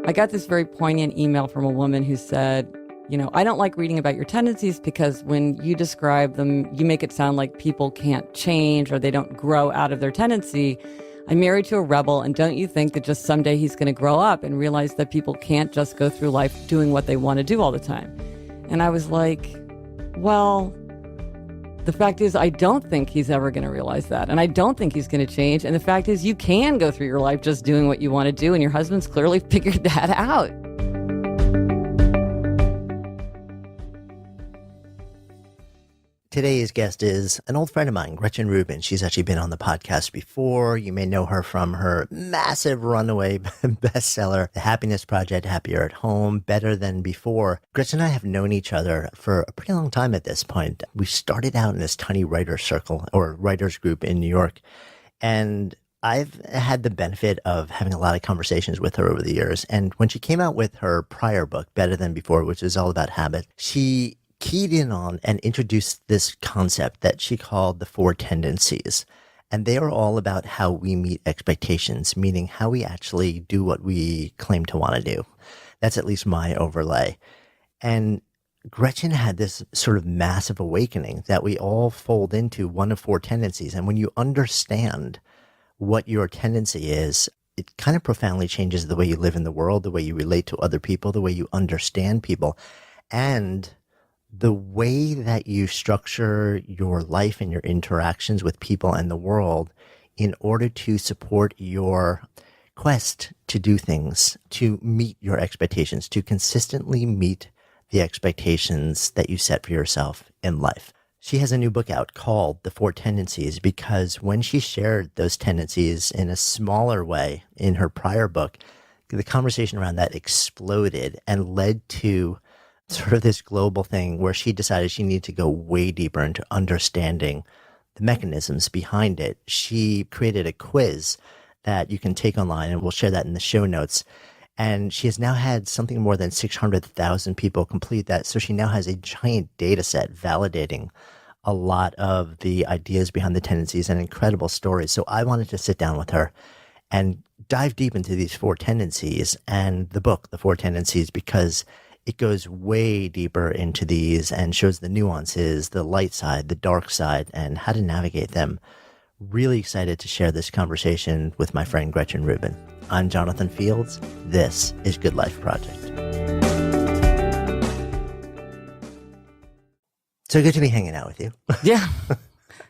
I got this very poignant email from a woman who said, I don't like reading about your tendencies because when you describe them, you make it sound like people can't change or they don't grow out of their tendency. I'm married to a rebel, and don't you think that just someday he's going to grow up and realize that people can't just go through life doing what they want to do all the time? And I was like, well, the fact is, I don't think he's ever going to realize that. And I don't think he's going to change. And the fact is, you can go through your life just doing what you want to do. And your husband's clearly figured that out. Today's guest is an old friend of mine, Gretchen Rubin. She's actually been on the podcast before. You may know her from her massive runaway bestseller, The Happiness Project, Happier at Home, Better Than Before. Gretchen and I have known each other for a pretty long time at this point. We started out in this tiny writer's circle or writer's group in New York. And I've had the benefit of having a lot of conversations with her over the years. And when she came out with her prior book, Better Than Before, which is all about habit, she keyed in on and introduced this concept that she called the Four Tendencies. And they are all about how we meet expectations, meaning how we actually do what we claim to want to do. That's at least my overlay. And Gretchen had this sort of massive awakening that we all fold into one of four tendencies. And when you understand what your tendency is, it kind of profoundly changes the way you live in the world, the way you relate to other people, the way you understand people, and the way that you structure your life and your interactions with people and the world in order to support your quest to do things, to meet your expectations, to consistently meet the expectations that you set for yourself in life. She has a new book out called The Four Tendencies because when she shared those tendencies in a smaller way in her prior book, the conversation around that exploded and led to sort of this global thing where she decided she needed to go way deeper into understanding the mechanisms behind it. She created a quiz that you can take online, and we'll share that in the show notes. And she has now had something more than 600,000 people complete that. So she now has a giant data set validating a lot of the ideas behind the tendencies and incredible stories. So I wanted to sit down with her and dive deep into these four tendencies and the book, The Four Tendencies, because it goes way deeper into these and shows the nuances, the light side, the dark side, and how to navigate them. Really excited to share this conversation with my friend Gretchen Rubin. I'm Jonathan Fields. This is Good Life Project. So good to be hanging out with you. Yeah,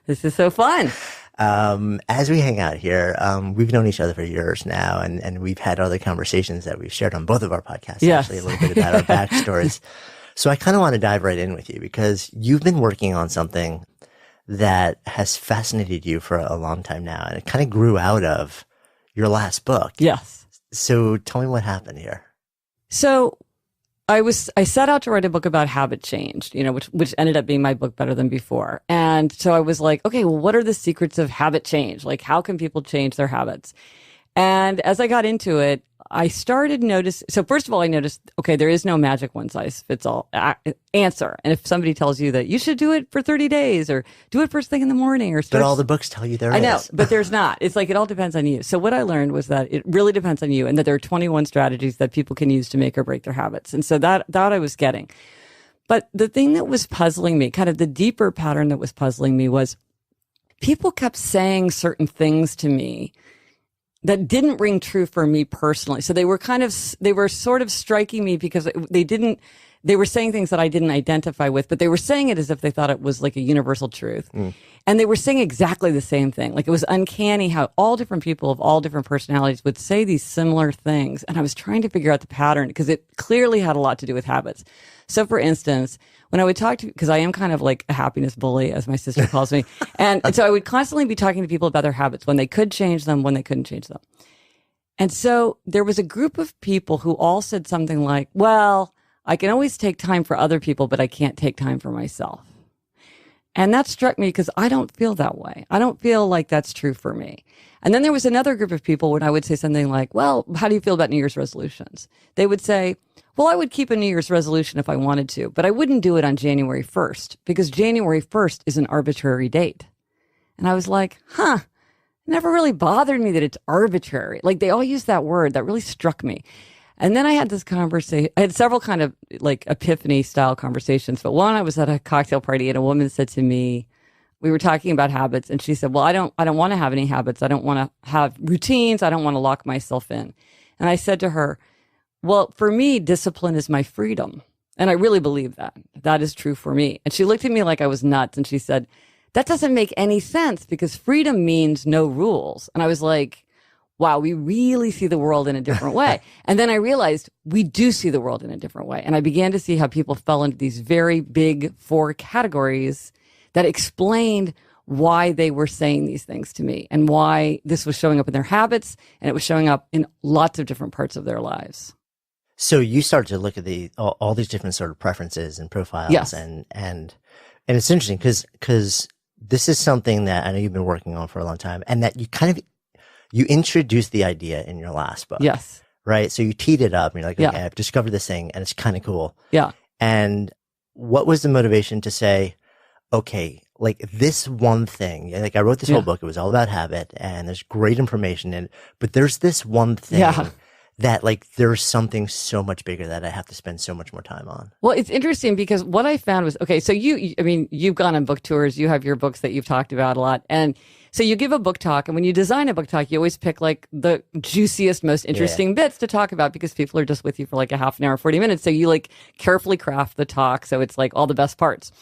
this is so fun. As we hang out here, we've known each other for years now, and we've had other conversations that we've shared on both of our podcasts, yes. Actually, a little bit about our backstories. So I kind of want to dive right in with you because you've been working on something that has fascinated you for a long time now, and it kind of grew out of your last book. Yes. So tell me what happened here. So I set out to write a book about habit change, which ended up being my book Better Than Before. And so I was like, okay, well, what are the secrets of habit change? Like, how can people change their habits? And as I got into it, I started noticing. So first of all, I noticed, okay, there is no magic one size fits all answer. And if somebody tells you that you should do it for 30 days or do it first thing in the morning or start. But all the books tell you there is. I know, but there's not. It's like, it all depends on you. So what I learned was that it really depends on you and that there are 21 strategies that people can use to make or break their habits. And so that I was getting. But the thing that was puzzling me, kind of the deeper pattern that was puzzling me was people kept saying certain things to me that didn't ring true for me personally. So they were sort of striking me because they were saying things that I didn't identify with, but they were saying it as if they thought it was like a universal truth. And they were saying exactly the same thing. Like, it was uncanny how all different people of all different personalities would say these similar things. And I was trying to figure out the pattern because it clearly had a lot to do with habits. So for instance, when I would talk to, because I am kind of like a happiness bully, as my sister calls me. And so I would constantly be talking to people about their habits, when they could change them, when they couldn't change them. And so there was a group of people who all said something like, well, I can always take time for other people, but I can't take time for myself. And that struck me because I don't feel that way. I don't feel like that's true for me. And then there was another group of people when I would say something like, well, how do you feel about New Year's resolutions? They would say, well, I would keep a New Year's resolution if I wanted to, but I wouldn't do it on January 1st because January 1st is an arbitrary date. And I was like, it never really bothered me that it's arbitrary. Like, they all use that word. That really struck me. And then I had this conversation. I had several kind of like epiphany style conversations, but one, I was at a cocktail party and a woman said to me, we were talking about habits, and she said, well, I don't want to have any habits. I don't want to have routines. I don't want to lock myself in. And I said to her, well, for me, discipline is my freedom. And I really believe that. That is true for me. And she looked at me like I was nuts, and she said, that doesn't make any sense because freedom means no rules. And I was like, wow, we really see the world in a different way. And then I realized we do see the world in a different way. And I began to see how people fell into these very big 4 categories that explained why they were saying these things to me and why this was showing up in their habits, and it was showing up in lots of different parts of their lives. So you start to look at all these different sort of preferences and profiles. Yes. And it's interesting because this is something that I know you've been working on for a long time, and that you introduced the idea in your last book. Yes. Right. So you teed it up and you're like, okay, Yeah. I've discovered this thing and it's kind of cool. Yeah. And what was the motivation to say, okay, like this one thing, like I wrote this whole book, it was all about habit and there's great information in it, but there's this one thing that like there's something so much bigger that I have to spend so much more time on. Well, it's interesting because what I found was, okay, so you've gone on book tours, you have your books that you've talked about a lot. And so you give a book talk, and when you design a book talk, you always pick like the juiciest, most interesting bits to talk about because people are just with you for like a half an hour, 40 minutes. So you like carefully craft the talk. So it's like all the best parts.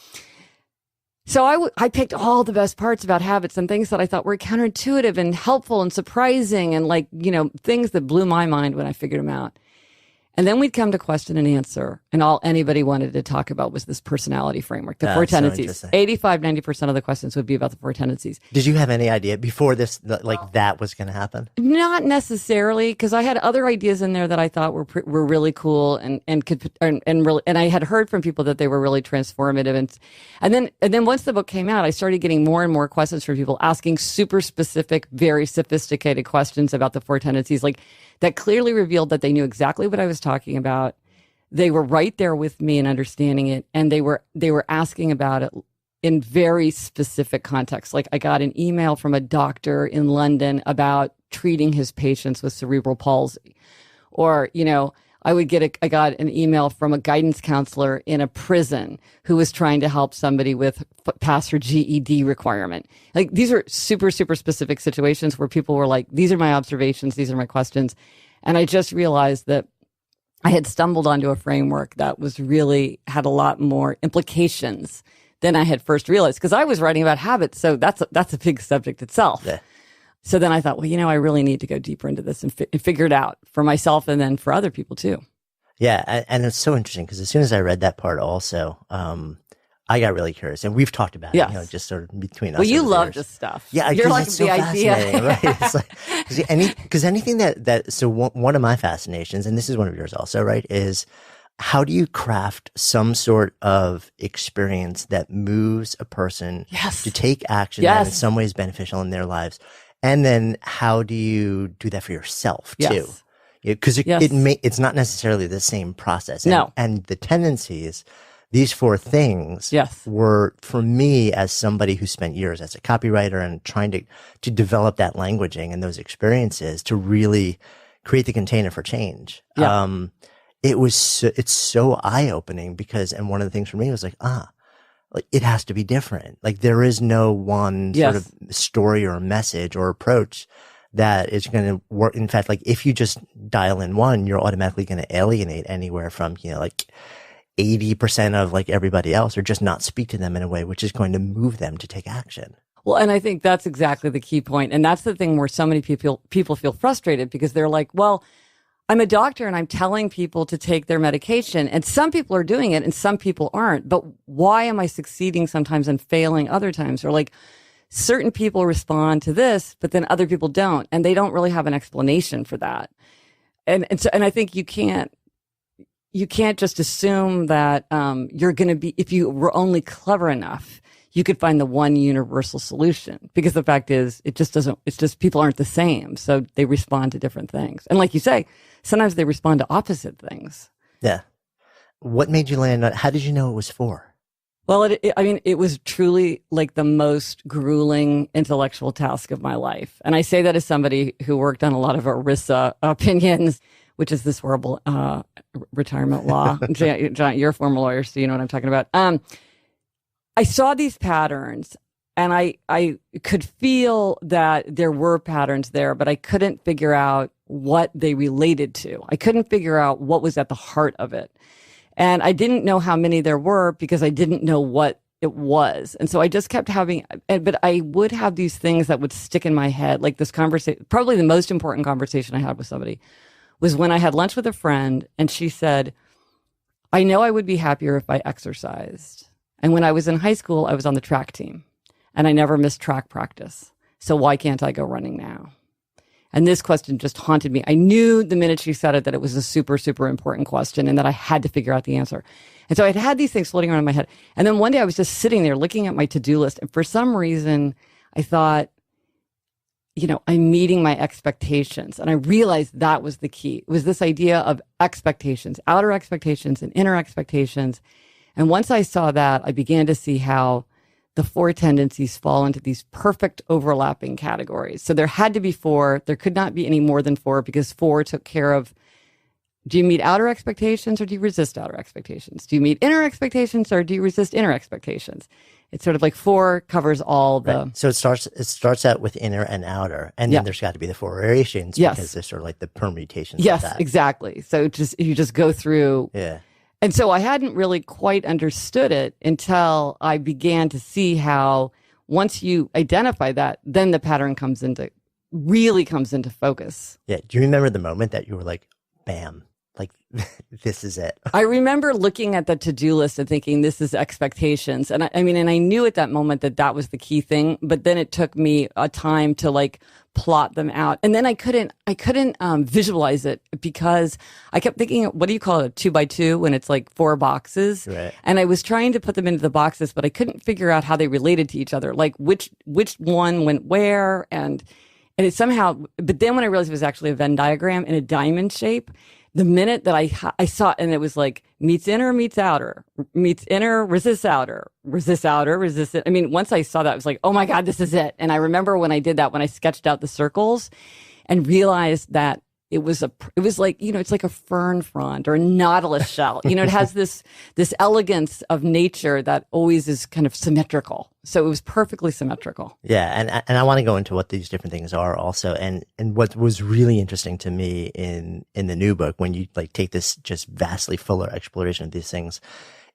So I picked all the best parts about habits and things that I thought were counterintuitive and helpful and surprising and like, things that blew my mind when I figured them out. And then we'd come to question and answer, and all anybody wanted to talk about was this personality framework, the 4 tendencies. So 85-90% of the questions would be about the 4 tendencies. Did you have any idea before this, that was going to happen? Not necessarily, because I had other ideas in there that I thought were really cool and I had heard from people that they were really transformative. And then once the book came out, I started getting more and more questions from people asking super specific, very sophisticated questions about the 4 tendencies, like that clearly revealed that they knew exactly what I was talking about. They were right there with me in understanding it, and they were asking about it in very specific contexts. Like I got an email from a doctor in London about treating his patients with cerebral palsy, or I got an email from a guidance counselor in a prison who was trying to help somebody pass her GED requirement. Like these are super, super specific situations where people were like, these are my observations, these are my questions. And I just realized that I had stumbled onto a framework that had a lot more implications than I had first realized, because I was writing about habits. So that's a big subject itself. Yeah. So then I thought, well, I really need to go deeper into this and figure it out for myself and then for other people too. Yeah. And it's so interesting because as soon as I read that part also, I got really curious, and we've talked about it, just sort of between us. Well, you love this stuff. Yeah. You're like it's so the idea. Right? It's like, because anything so one of my fascinations, and this is one of yours also, right, is how do you craft some sort of experience that moves a person to take action that in some way is beneficial in their lives? And then how do you do that for yourself too? Because it's not necessarily the same process. And the tendencies, these 4 things were, for me, as somebody who spent years as a copywriter and trying to develop that languaging and those experiences to really create the container for change. Yeah. It's so eye-opening because, and one of the things for me was like, like it has to be different. Like there is no one sort of story or message or approach that is going to work. In fact, like if you just dial in one, you're automatically going to alienate anywhere from, like 80% of like everybody else, or just not speak to them in a way which is going to move them to take action. Well, and I think that's exactly the key point. And that's the thing where so many people feel frustrated because they're like, well, I'm a doctor and I'm telling people to take their medication, and some people are doing it and some people aren't. But why am I succeeding sometimes and failing other times? Or like certain people respond to this, but then other people don't, and they don't really have an explanation for that. And I think you can't just assume that you're going to be, if you were only clever enough, you could find the one universal solution, because the fact is it's just people aren't the same. So they respond to different things. And like you say, sometimes they respond to opposite things. Yeah. What made you land on, how did you know it was 4? Well, it was truly like the most grueling intellectual task of my life. And I say that as somebody who worked on a lot of ERISA opinions. which is this horrible retirement law. John, you're a former lawyer, so you know what I'm talking about. I saw these patterns, and I could feel that there were patterns there, but I couldn't figure out what they related to. I couldn't figure out what was at the heart of it. And I didn't know how many there were because I didn't know what it was. And so I just kept having, but I would have these things that would stick in my head, like this conversation. Probably the most important conversation I had with somebody was when I had lunch with a friend, and she said, I know I would be happier if I exercised. And when I was in high school, I was on the track team, and I never missed track practice. So why can't I go running now? And this question just haunted me. I knew the minute she said it that it was a super, super important question and that I had to figure out the answer. And so I'd had these things floating around in my head. And then one day I was just sitting there looking at my to-do list. And for some reason, I thought, you know, I'm meeting my expectations. And I realized that was the key. It was this idea of expectations, outer expectations and inner expectations. And once I saw that, I began to see how the four tendencies fall into these perfect overlapping categories. So there had to be four. There could not be any more than four because four took care of, do you meet outer expectations or do you resist outer expectations? Do you meet inner expectations or do you resist inner expectations? It's sort of like four covers all the... Right. So it starts out with inner and outer, and then there's got to be the four variations because they're sort of like the permutations of that. Exactly. So you just go through... Yeah. And so I hadn't really quite understood it until I began to see how once you identify that, then the pattern really comes into focus. Yeah. Do you remember the moment that you were like, bam, like this is it? I remember looking at the to-do list and thinking, this is expectations. And I knew at that moment that was the key thing, but then it took me a time to like plot them out. And then I couldn't visualize it because I kept thinking, what do you call it? A 2x2 when it's like four boxes. Right. And I was trying to put them into the boxes, but I couldn't figure out how they related to each other. Like which one went where and it somehow, but then when I realized it was actually a Venn diagram in a diamond shape, the minute that I saw it, and it was like meets inner, meets outer, meets inner, resists outer, resist it. I mean, once I saw that, I was like, oh my God, this is it. And I remember when I did that, when I sketched out the circles and realized that it was like, you know, it's like a fern frond or a nautilus shell. You know, it has this elegance of nature that always is kind of symmetrical. So it was perfectly symmetrical. Yeah, and I want to go into what these different things are also. And what was really interesting to me in the new book, when you like take this just vastly fuller exploration of these things,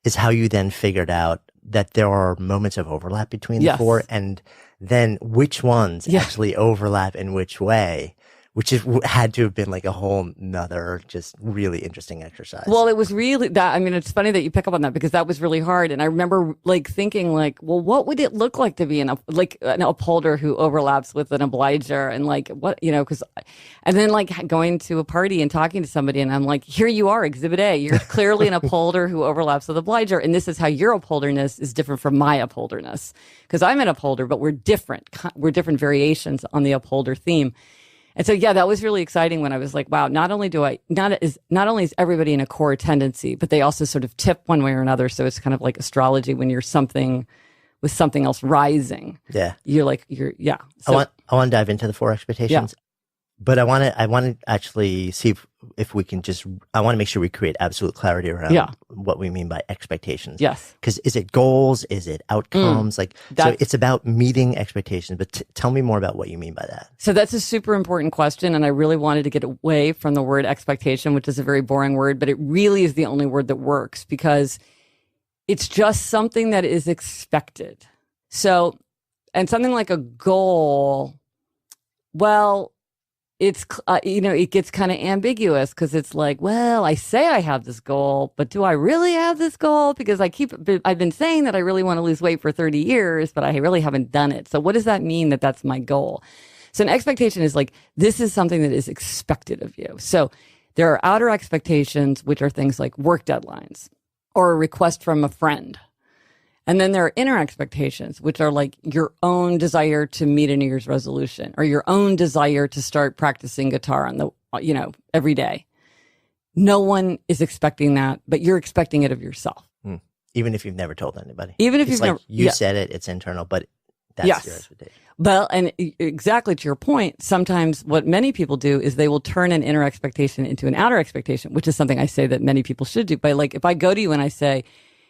is how you then figured out that there are moments of overlap between the four, and then which ones actually overlap in which way. Which had to have been like a whole nother, just really interesting exercise. Well, it was really that. I mean, it's funny that you pick up on that because that was really hard. And I remember like thinking like, well, what would it look like to be an upholder who overlaps with an obliger? And like, what, you know, and then like going to a party and talking to somebody and I'm like, here you are, exhibit A. You're clearly an upholder who overlaps with obliger. And this is how your upholderness is different from my upholderness. Because I'm an upholder, but we're different. We're different variations on the upholder theme. And so, yeah, that was really exciting when I was like, wow, not only is everybody in a core tendency, but they also sort of tip one way or another. So it's kind of like astrology when you're with something else rising. Yeah. So, I want to dive into the four expectations. Yeah. But I want to actually see if we can I want to make sure we create absolute clarity around what we mean by expectations. Yes. Because is it goals? Is it outcomes? So it's about meeting expectations, but tell me more about what you mean by that. So that's a super important question. And I really wanted to get away from the word expectation, which is a very boring word, but it really is the only word that works because it's just something that is expected. So, and something like a goal, well, it's, it gets kind of ambiguous because it's like, well, I say I have this goal, but do I really have this goal? Because I've been saying that I really want to lose weight for 30 years, but I really haven't done it. So what does that mean that that's my goal? So an expectation is like, this is something that is expected of you. So there are outer expectations, which are things like work deadlines or a request from a friend. And then there are inner expectations, which are like your own desire to meet a New Year's resolution or your own desire to start practicing guitar every day. No one is expecting that, but you're expecting it of yourself. Even if you've never told anybody. Even if you've never. You said it, it's internal, but That's Yes. your expectation. Well, and exactly to your point, sometimes what many people do is they will turn an inner expectation into an outer expectation, which is something I say that many people should do. But like if I go to you and I say,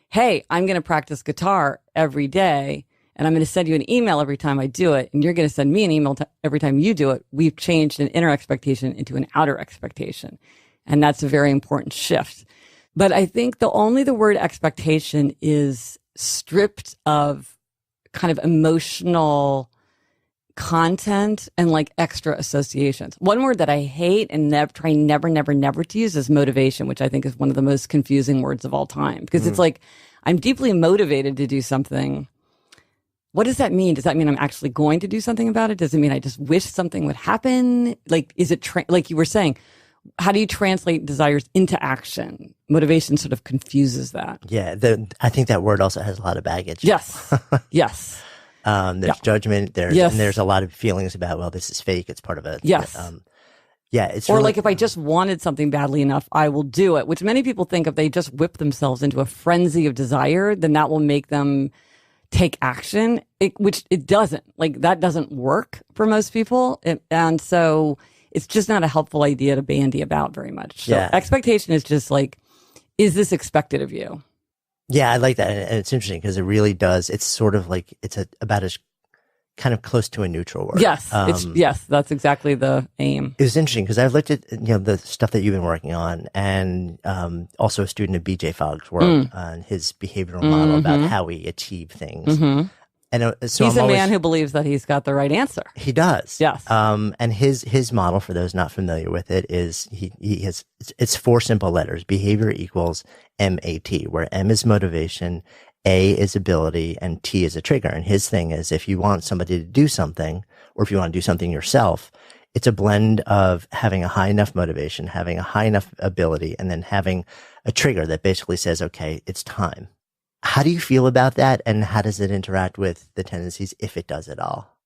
hey, I'm going to practice guitar every day and I'm going to send you an email every time I do it, and you're going to send me an email every time you do it, we've changed an inner expectation into an outer expectation. And that's a very important shift. But I think the word expectation is stripped of kind of emotional content and like extra associations. One word that I hate and try never to use is motivation, which I think is one of the most confusing words of all time, because it's like, I'm deeply motivated to do something. What does that mean? Does that mean I'm actually going to do something about it? Does it mean I just wish something would happen? Like, is it, like you were saying, how do you translate desires into action? Motivation sort of confuses that. Yeah. I think that word also has a lot of baggage. Yes. Yes. There's judgment. And there's a lot of feelings about, well, this is fake. It's part of a, yes. It's or really, like if I just wanted something badly enough, I will do it, which many people think if they just whip themselves into a frenzy of desire, then that will make them take action, which it doesn't. Like that doesn't work for most people. And so it's just not a helpful idea to bandy about very much. So expectation is just like, is this expected of you? Yeah, I like that. And it's interesting because it really does. It's sort of like, it's about as kind of close to a neutral word. Yes. Yes, that's exactly the aim. It was interesting because I've looked at, the stuff that you've been working on, and also a student of BJ Fogg's work on his behavioral model about how we achieve things. And so he's a man who believes that he's got the right answer. He does. Yes. And his model, for those not familiar with it, is he has, it's 4 simple letters: behavior equals MAT, where M is motivation, A is ability, and T is a trigger. And his thing is, if you want somebody to do something, or if you want to do something yourself, it's a blend of having a high enough motivation, having a high enough ability, and then having a trigger that basically says, okay, it's time. How do you feel about that? And how does it interact with the tendencies, if it does at all?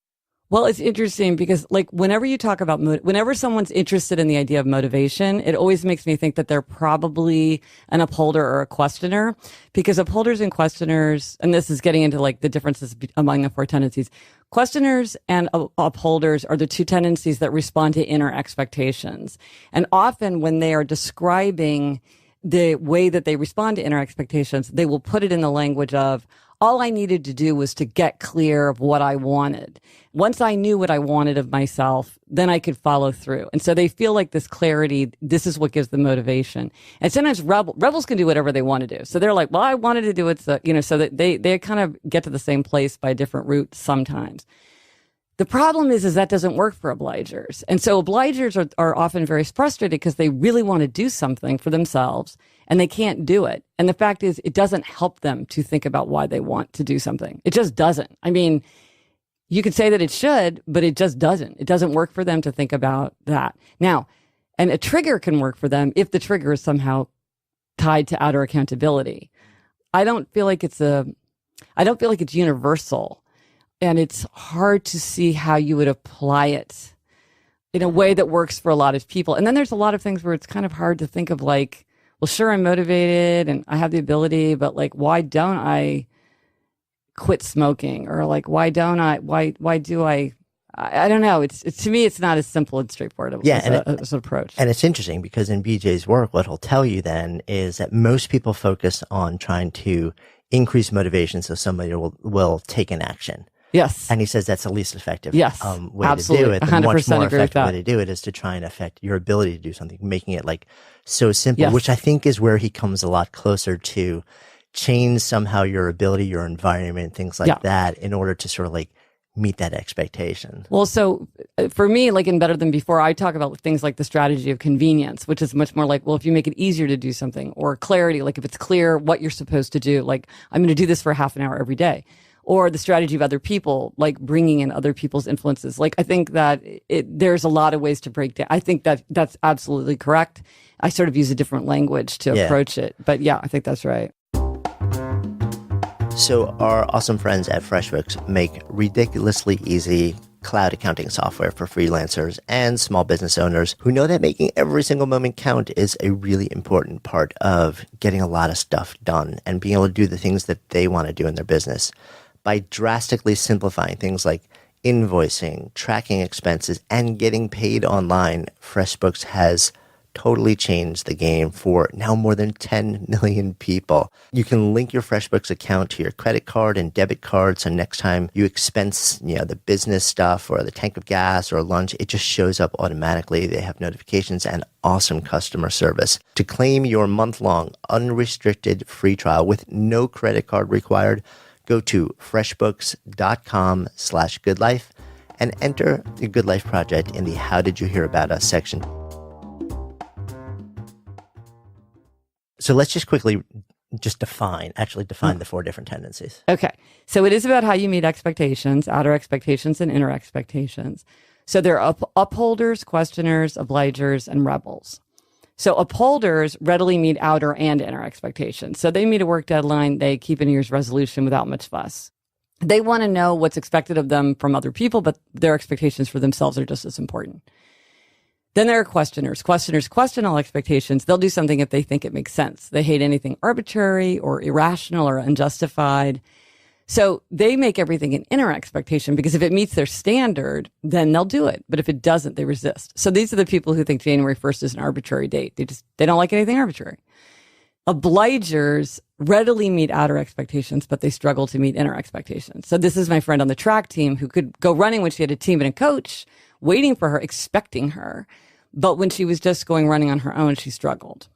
Well, it's interesting because like whenever you talk about, whenever someone's interested in the idea of motivation, it always makes me think that they're probably an upholder or a questioner, because upholders and questioners, and this is getting into like the differences among the 4 tendencies, questioners and upholders are the 2 tendencies that respond to inner expectations. And often when they are describing the way that they respond to inner expectations, they will put it in the language of, all I needed to do was to get clear of what I wanted. Once I knew what I wanted of myself, then I could follow through. And so they feel like this clarity, this is what gives them motivation. And sometimes rebels can do whatever they want to do. So they're like, well, I wanted to do it. So, so that they kind of get to the same place by a different route sometimes. The problem is that doesn't work for obligers. And so obligers are often very frustrated because they really want to do something for themselves and they can't do it. And the fact is, it doesn't help them to think about why they want to do something. It just doesn't. I mean, you could say that it should, but it just doesn't. It doesn't work for them to think about that. Now, and a trigger can work for them if the trigger is somehow tied to outer accountability. I don't feel like it's universal. And it's hard to see how you would apply it in a way that works for a lot of people. And then there's a lot of things where it's kind of hard to think of like, well, sure, I'm motivated and I have the ability, but like, why don't I quit smoking? Or like, why do I don't know. It's to me, it's not as simple and straightforward as an approach. And it's interesting because in BJ's work, what he'll tell you then is that most people focus on trying to increase motivation so somebody will take an action. Yes. And he says that's the least effective yes, way absolutely. to do it. The much more effective way to do it is to try and affect your ability to do something, making it like so simple, which I think is where he comes a lot closer to change somehow your ability, your environment, things like that in order to sort of like meet that expectation. Well, so for me, like in Better Than Before, I talk about things like the strategy of convenience, which is much more like, well, if you make it easier to do something, or clarity, like if it's clear what you're supposed to do, like I'm going to do this for half an hour every day. Or the strategy of other people, like bringing in other people's influences. Like I think that there's a lot of ways to break down. I think that's absolutely correct. I sort of use a different language to approach it. But yeah, I think that's right. So our awesome friends at FreshBooks make ridiculously easy cloud accounting software for freelancers and small business owners who know that making every single moment count is a really important part of getting a lot of stuff done and being able to do the things that they want to do in their business. by drastically simplifying things like invoicing, tracking expenses, and getting paid online, FreshBooks has totally changed the game for now more than 10 million people. You can link your FreshBooks account to your credit card and debit card, so next time you expense, the business stuff or the tank of gas or lunch, it just shows up automatically. They have notifications and awesome customer service. To claim your month-long unrestricted free trial with no credit card required, go to freshbooks.com/goodlife and enter the Good Life Project in the How Did You Hear About Us section. So let's just quickly define the four different tendencies. Okay. So it is about how you meet expectations, outer expectations and inner expectations. So there are upholders, questioners, obligers, and rebels. So upholders readily meet outer and inner expectations. So they meet a work deadline, they keep a New Year's resolution without much fuss. They want to know what's expected of them from other people, but their expectations for themselves are just as important. Then there are questioners. Questioners question all expectations. They'll do something if they think it makes sense. They hate anything arbitrary or irrational or unjustified. So they make everything an inner expectation because if it meets their standard, then they'll do it. But if it doesn't, they resist. So these are the people who think January 1st is an arbitrary date. They don't like anything arbitrary. Obligers readily meet outer expectations, but they struggle to meet inner expectations. So this is my friend on the track team who could go running when she had a team and a coach waiting for her, expecting her. But when she was just going running on her own, she struggled.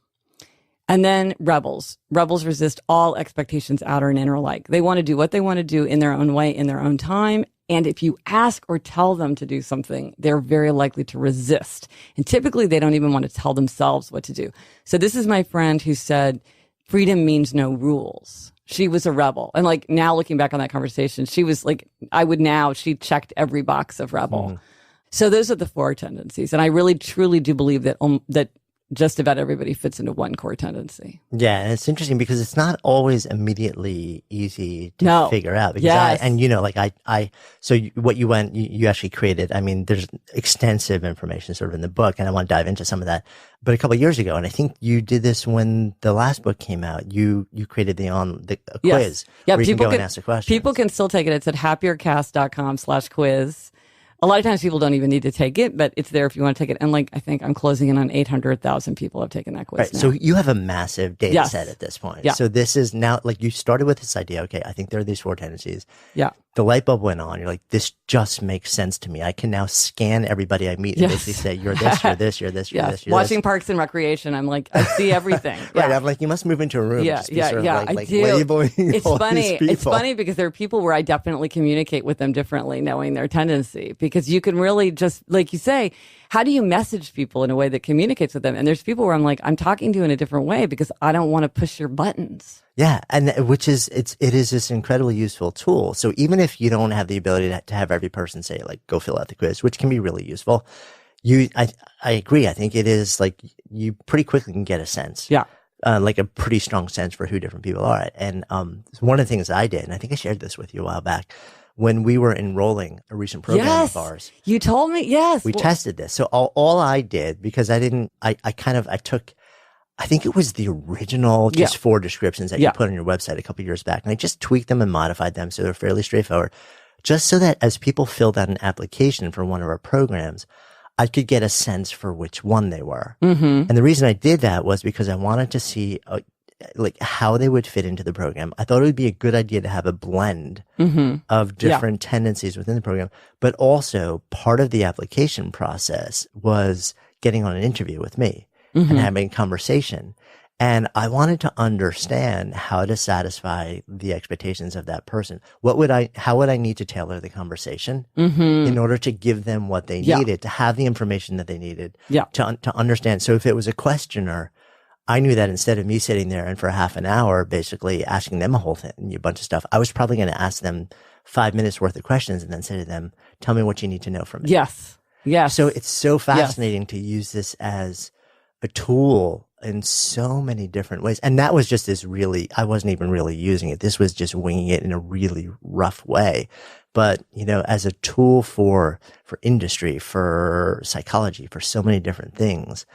And then rebels. Rebels resist all expectations, outer and inner alike. They want to do what they want to do in their own way, in their own time. And if you ask or tell them to do something, they're very likely to resist. And typically, they don't even want to tell themselves what to do. So this is my friend who said, freedom means no rules. She was a rebel. And now looking back on that conversation, she was she checked every box of rebel. Mm. So those are the four tendencies. And I really, truly do believe that that just about everybody fits into one core tendency. Yeah. And it's interesting because it's not always immediately easy to figure out. Because what you actually created, there's extensive information sort of in the book, and I want to dive into some of that. But a couple of years ago, and I think you did this when the last book came out, you created a quiz. Yeah, where you can go and ask the questions. People can still take it. It's at happiercast.com/quiz. A lot of times people don't even need to take it, but it's there if you want to take it. And I think I'm closing in on 800,000 people have taken that quiz. Right. Now. So you have a massive data set at this point. Yeah. So this is now, you started with this idea, okay, I think there are these four tendencies. Yeah. The light bulb went on. You're like, this just makes sense to me. I can now scan everybody I meet and basically say, you're this, you're this, you're this, you're this, you're Watching this. Parks and Recreation, I'm like, I see everything. Right. I'm like, you must move into a room. Yeah. I do. Labeling it's all funny. these people. It's funny because there are people where I definitely communicate with them differently, knowing their tendency, because you can really just, like you say, how do you message people in a way that communicates with them? And there's people where I'm like, I'm talking to you in a different way because I don't want to push your buttons. Yeah. And it is this incredibly useful tool. So even if you don't have the ability to have every person say, go fill out the quiz, which can be really useful, I agree. I think it is you pretty quickly can get a sense. Yeah. A pretty strong sense for who different people are. And one of the things I did, and I think I shared this with you a while back, when we were enrolling a recent program of ours. You told me, yes. We tested this. So all I did, because I took, I think it was the original four descriptions that you put on your website a couple of years back. And I just tweaked them and modified them so they're fairly straightforward, just so that as people filled out an application for one of our programs, I could get a sense for which one they were. Mm-hmm. And the reason I did that was because I wanted to see how they would fit into the program. I thought it would be a good idea to have a blend of different tendencies within the program, but also part of the application process was getting on an interview with me and having a conversation. And I wanted to understand how to satisfy the expectations of that person. How would I need to tailor the conversation in order to give them what they needed, to have the information that they needed, to understand. So if it was a questioner, I knew that instead of me sitting there and for half an hour, basically asking them a bunch of stuff, I was probably going to ask them 5 minutes worth of questions and then say to them, tell me what you need to know from me. Yes. Yes. So it's so fascinating to use this as a tool in so many different ways. And that was just I wasn't even really using it. This was just winging it in a really rough way. But, as a tool for industry, for psychology, for so many different things,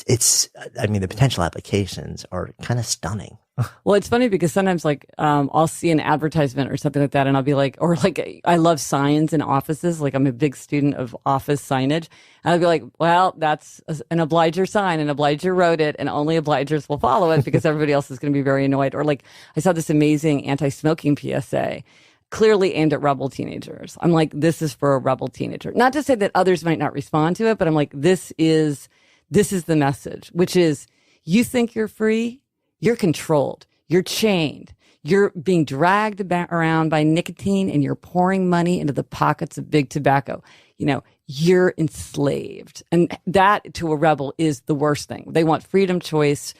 the potential applications are kind of stunning. Well, it's funny because sometimes like I'll see an advertisement or something like that and I'll be like, or like I love signs in offices. Like I'm a big student of office signage. And I'll be like, well, that's an obliger sign. An obliger wrote it and only obligers will follow it because everybody else is going to be very annoyed. Or like I saw this amazing anti-smoking PSA clearly aimed at rebel teenagers. I'm like, this is for a rebel teenager. Not to say that others might not respond to it, but I'm like, this is the message, which is you think you're free. You're controlled. You're chained. You're being dragged around by nicotine and you're pouring money into the pockets of big tobacco. You know, you're enslaved. And that to a rebel is the worst thing. They want freedom, choice.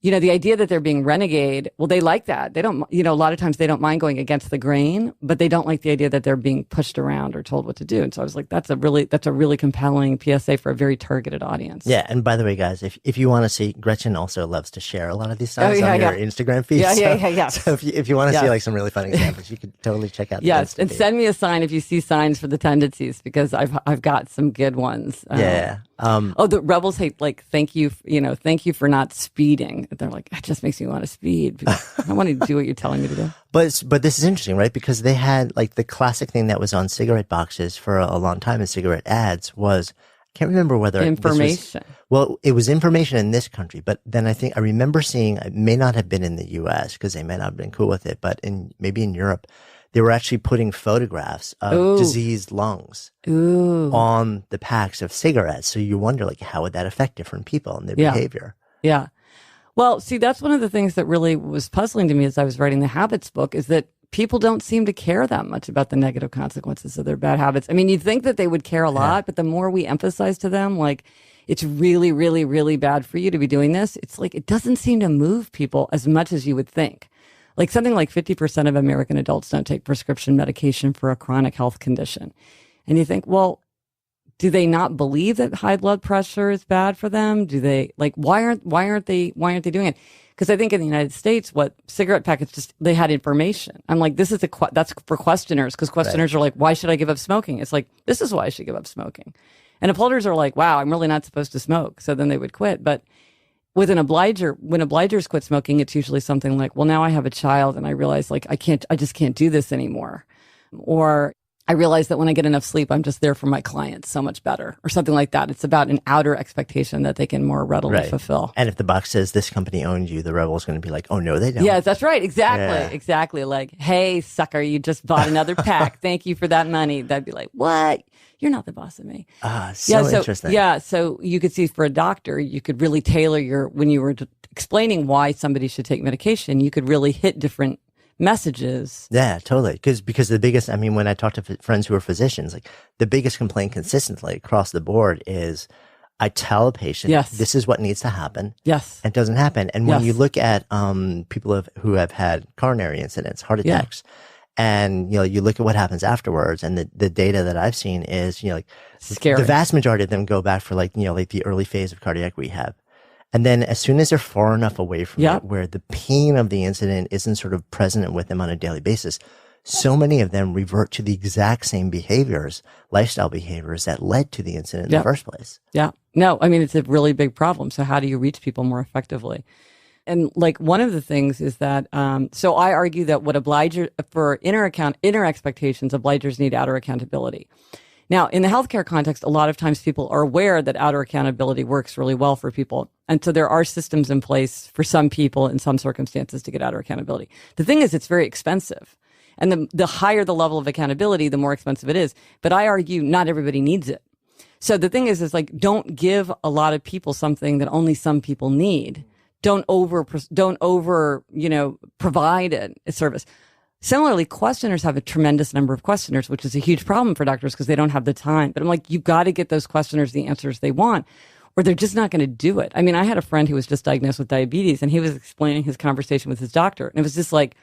You know, the idea that they're being renegade, well, they like that. They don't, you know, a lot of times they don't mind going against the grain, but they don't like the idea that they're being pushed around or told what to do. And so I was like, that's a really compelling PSA for a very targeted audience. Yeah. And by the way, guys, if you want to see, Gretchen also loves to share a lot of these signs on your Instagram feed. Yeah. So if you want to see like some really fun examples, you could totally check out. Yes. And send me a sign if you see signs for the tendencies, because I've got some good ones. The rebels hate, like, thank you for not speeding. They're like, it just makes me want to speed. I want to do what you're telling me to do. But this is interesting, right? Because they had like the classic thing that was on cigarette boxes for a long time in cigarette ads was, I can't remember whether information. It was information in this country, but then I remember seeing, it may not have been in the US because they may not have been cool with it, but maybe in Europe, they were actually putting photographs of diseased lungs on the packs of cigarettes. So you wonder, like, how would that affect different people and their behavior? Yeah. Well, see, that's one of the things that really was puzzling to me as I was writing the habits book, is that people don't seem to care that much about the negative consequences of their bad habits. I mean, you'd think that they would care a lot, but the more we emphasize to them, like, it's really, really, really bad for you to be doing this, it's like, it doesn't seem to move people as much as you would think. Like something like 50% of American adults don't take prescription medication for a chronic health condition. And you think, well, do they not believe that high blood pressure is bad for them? Do they, like, why aren't they doing it? Because I think in the United States, what cigarette packets they had information. I'm like, this is that's for questioners, because questioners are like, why should I give up smoking? It's like, this is why I should give up smoking. And upholders are like, wow, I'm really not supposed to smoke. So then they would quit. But with an obliger, when obligers quit smoking, it's usually something like, well, now I have a child and I realize, like, I just can't do this anymore. Or I realize that when I get enough sleep, I'm just there for my clients so much better, or something like that. It's about an outer expectation that they can more readily fulfill. And if the box says this company owns you, the rebel is going to be like, oh, no, they don't. Yes, that's right. Exactly. Like, hey, sucker, you just bought another pack. Thank you for that money. That'd be like, what? You're not the boss of me. So interesting. Yeah. So you could see, for a doctor, you could really tailor when you were explaining why somebody should take medication, you could really hit different messages. Yeah, totally. Because the biggest, I mean, when I talk to friends who are physicians, like, the biggest complaint consistently across the board is, I tell a patient, this is what needs to happen. Yes. And it doesn't happen. And when you look at people who have had coronary incidents, heart attacks, and, you know, you look at what happens afterwards, and the data that I've seen is, you know, like, scary. The vast majority of them go back for, like, you know, like the early phase of cardiac rehab. And then as soon as they're far enough away from it, where the pain of the incident isn't sort of present with them on a daily basis, so many of them revert to the exact same behaviors, lifestyle behaviors that led to the incident in the first place. Yeah. No, I mean, it's a really big problem. So how do you reach people more effectively? And like, one of the things is that, so I argue that for inner expectations, obligers need outer accountability. Now, in the healthcare context, a lot of times people are aware that outer accountability works really well for people. And so there are systems in place for some people in some circumstances to get outer accountability. The thing is, it's very expensive. And the higher the level of accountability, the more expensive it is. But I argue not everybody needs it. So the thing is like, don't give a lot of people something that only some people need. Don't over, provide a service. Similarly, questioners have a tremendous number of questioners, which is a huge problem for doctors because they don't have the time. But I'm like, you've got to get those questioners the answers they want, or they're just not going to do it. I mean, I had a friend who was just diagnosed with diabetes, and he was explaining his conversation with his doctor. And it was just like,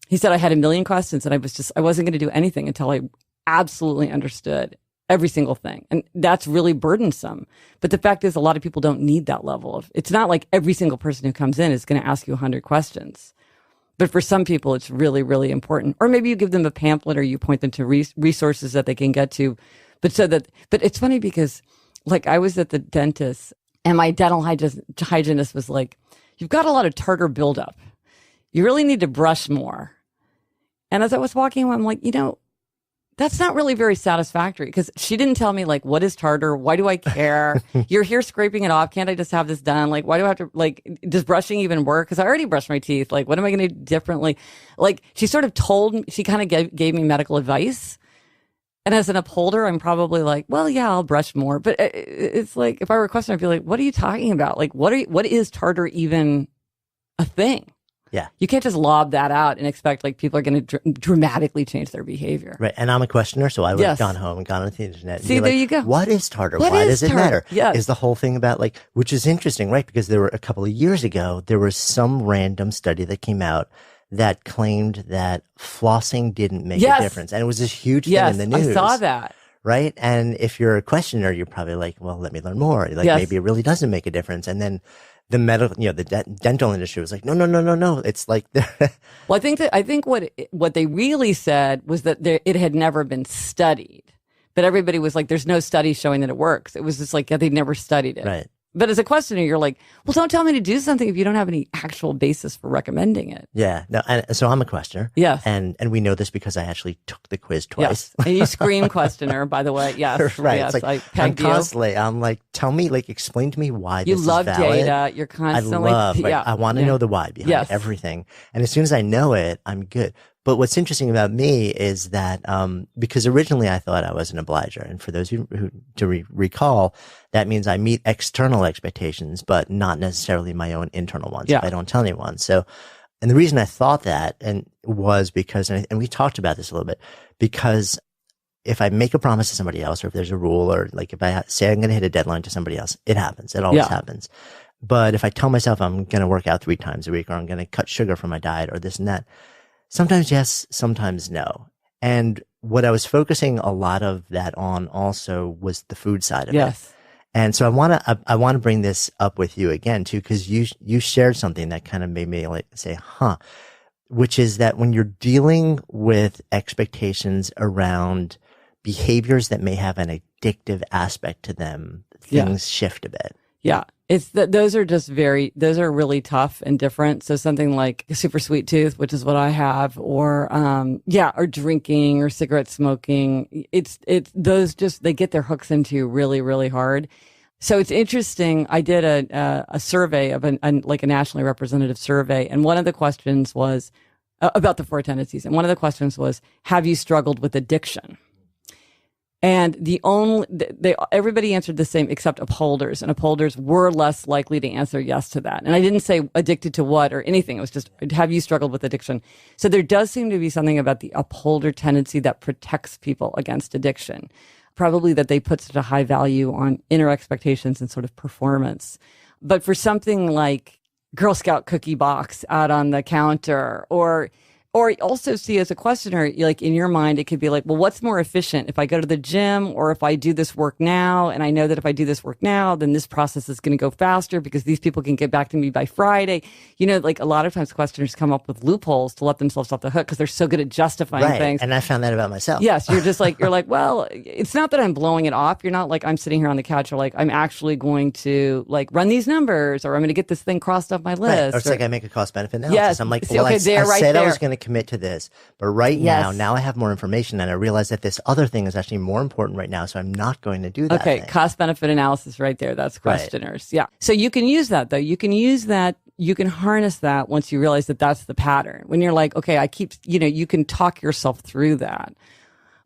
he said, I had a million questions, and I wasn't going to do anything until I absolutely understood every single thing. And that's really burdensome. But the fact is, a lot of people don't need that level of, it's not like every single person who comes in is going to ask you 100 questions. But for some people, it's really, really important. Or maybe you give them a pamphlet, or you point them to resources that they can get to. But it's funny because, like, I was at the dentist, and my dental hygienist was like, you've got a lot of tartar buildup. you really need to brush more. And as I was walking away, I'm like, that's not really very satisfactory, because she didn't tell me, like, what is tartar? Why do I care? You're here scraping it off. Can't I just have this done? Like, why do I have to, like, does brushing even work? Because I already brushed my teeth. Like, what am I going to do differently? Like, she sort of told me, she kind of gave me medical advice. And as an upholder, I'm probably like, well, yeah, I'll brush more. But it's like, if I were a questioner, I'd be like, what are you talking about? Like, what is tartar even a thing? Yeah. You can't just lob that out and expect like people are going to dramatically change their behavior. Right. And I'm a questioner, so I would have gone home and gone on the internet. And See, there you go. What is tartar? Why does it matter? Yes. Is the whole thing about like, which is interesting, right? Because there were a couple of years ago, there was some random study that came out that claimed that flossing didn't make a difference. And it was this huge thing in the news. I saw that. Right. And if you're a questioner, you're probably like, well, let me learn more. Like maybe it really doesn't make a difference. And then the medical, the dental industry was like, no. It's like, well, I think what they really said was that it had never been studied, but everybody was like, there's no study showing that it works. It was just like, they'd never studied it. Right. But as a questioner, you're like, well, don't tell me to do something if you don't have any actual basis for recommending it. Yeah. No. And so I'm a questioner. Yes. And we know this because I actually took the quiz twice. Yes. And you scream questioner, by the way. Yes. Right. Yes. It's like, I'm constantly, I'm like, tell me, like, explain to me why you this love is valid. data. You're constantly. I want to know the why behind everything. And as soon as I know it, I'm good. But what's interesting about me is that, because originally I thought I was an obliger. And for those who recall, that means I meet external expectations, but not necessarily my own internal ones if I don't tell anyone. So, and the reason I thought that was because, and we talked about this a little bit, because if I make a promise to somebody else, or if there's a rule, or like if I say I'm going to hit a deadline to somebody else, it happens. It always happens. But if I tell myself I'm going to work out 3 times a week, or I'm going to cut sugar from my diet, or this and that, sometimes yes, sometimes no. And what I was focusing a lot of that on also was the food side of it. And so I want to bring this up with you again too, because you shared something that kind of made me like say, which is that when you're dealing with expectations around behaviors that may have an addictive aspect to them, things shift a bit. Yeah. It's that those are really tough and different. So something like a super sweet tooth, which is what I have, or drinking or cigarette smoking. It's those they get their hooks into you really, really hard. So it's interesting. I did a survey of a nationally representative survey. And one of the questions was about the Four Tendencies. And one of the questions was, have you struggled with addiction? And everybody answered the same except upholders, and upholders were less likely to answer yes to that. And I didn't say addicted to what or anything. It was just, have you struggled with addiction? So there does seem to be something about the upholder tendency that protects people against addiction. Probably that they put such a high value on inner expectations and sort of performance. But for something like Girl Scout cookie box out on the counter, or also see as a questioner, like in your mind, it could be like, well, what's more efficient if I go to the gym or if I do this work now? And I know that if I do this work now, then this process is going to go faster because these people can get back to me by Friday. Like a lot of times questioners come up with loopholes to let themselves off the hook because they're so good at justifying things. And I found that about myself. Yes. You're just like, well, it's not that I'm blowing it off. You're not like, I'm sitting here on the couch, or like, I'm actually going to like run these numbers, or I'm going to get this thing crossed off my list. Right. Or it's like I make a cost benefit analysis. Yes. I'm like, See, well, okay, I said I was going to commit to this, but right now I have more information, and I realize that this other thing is actually more important right now, so I'm not going to do that. Okay, cost benefit analysis right there. That's questioners. Right. Yeah. So you can use that though. You can use that. You can harness that once you realize that that's the pattern. When you're like, okay, you can talk yourself through that.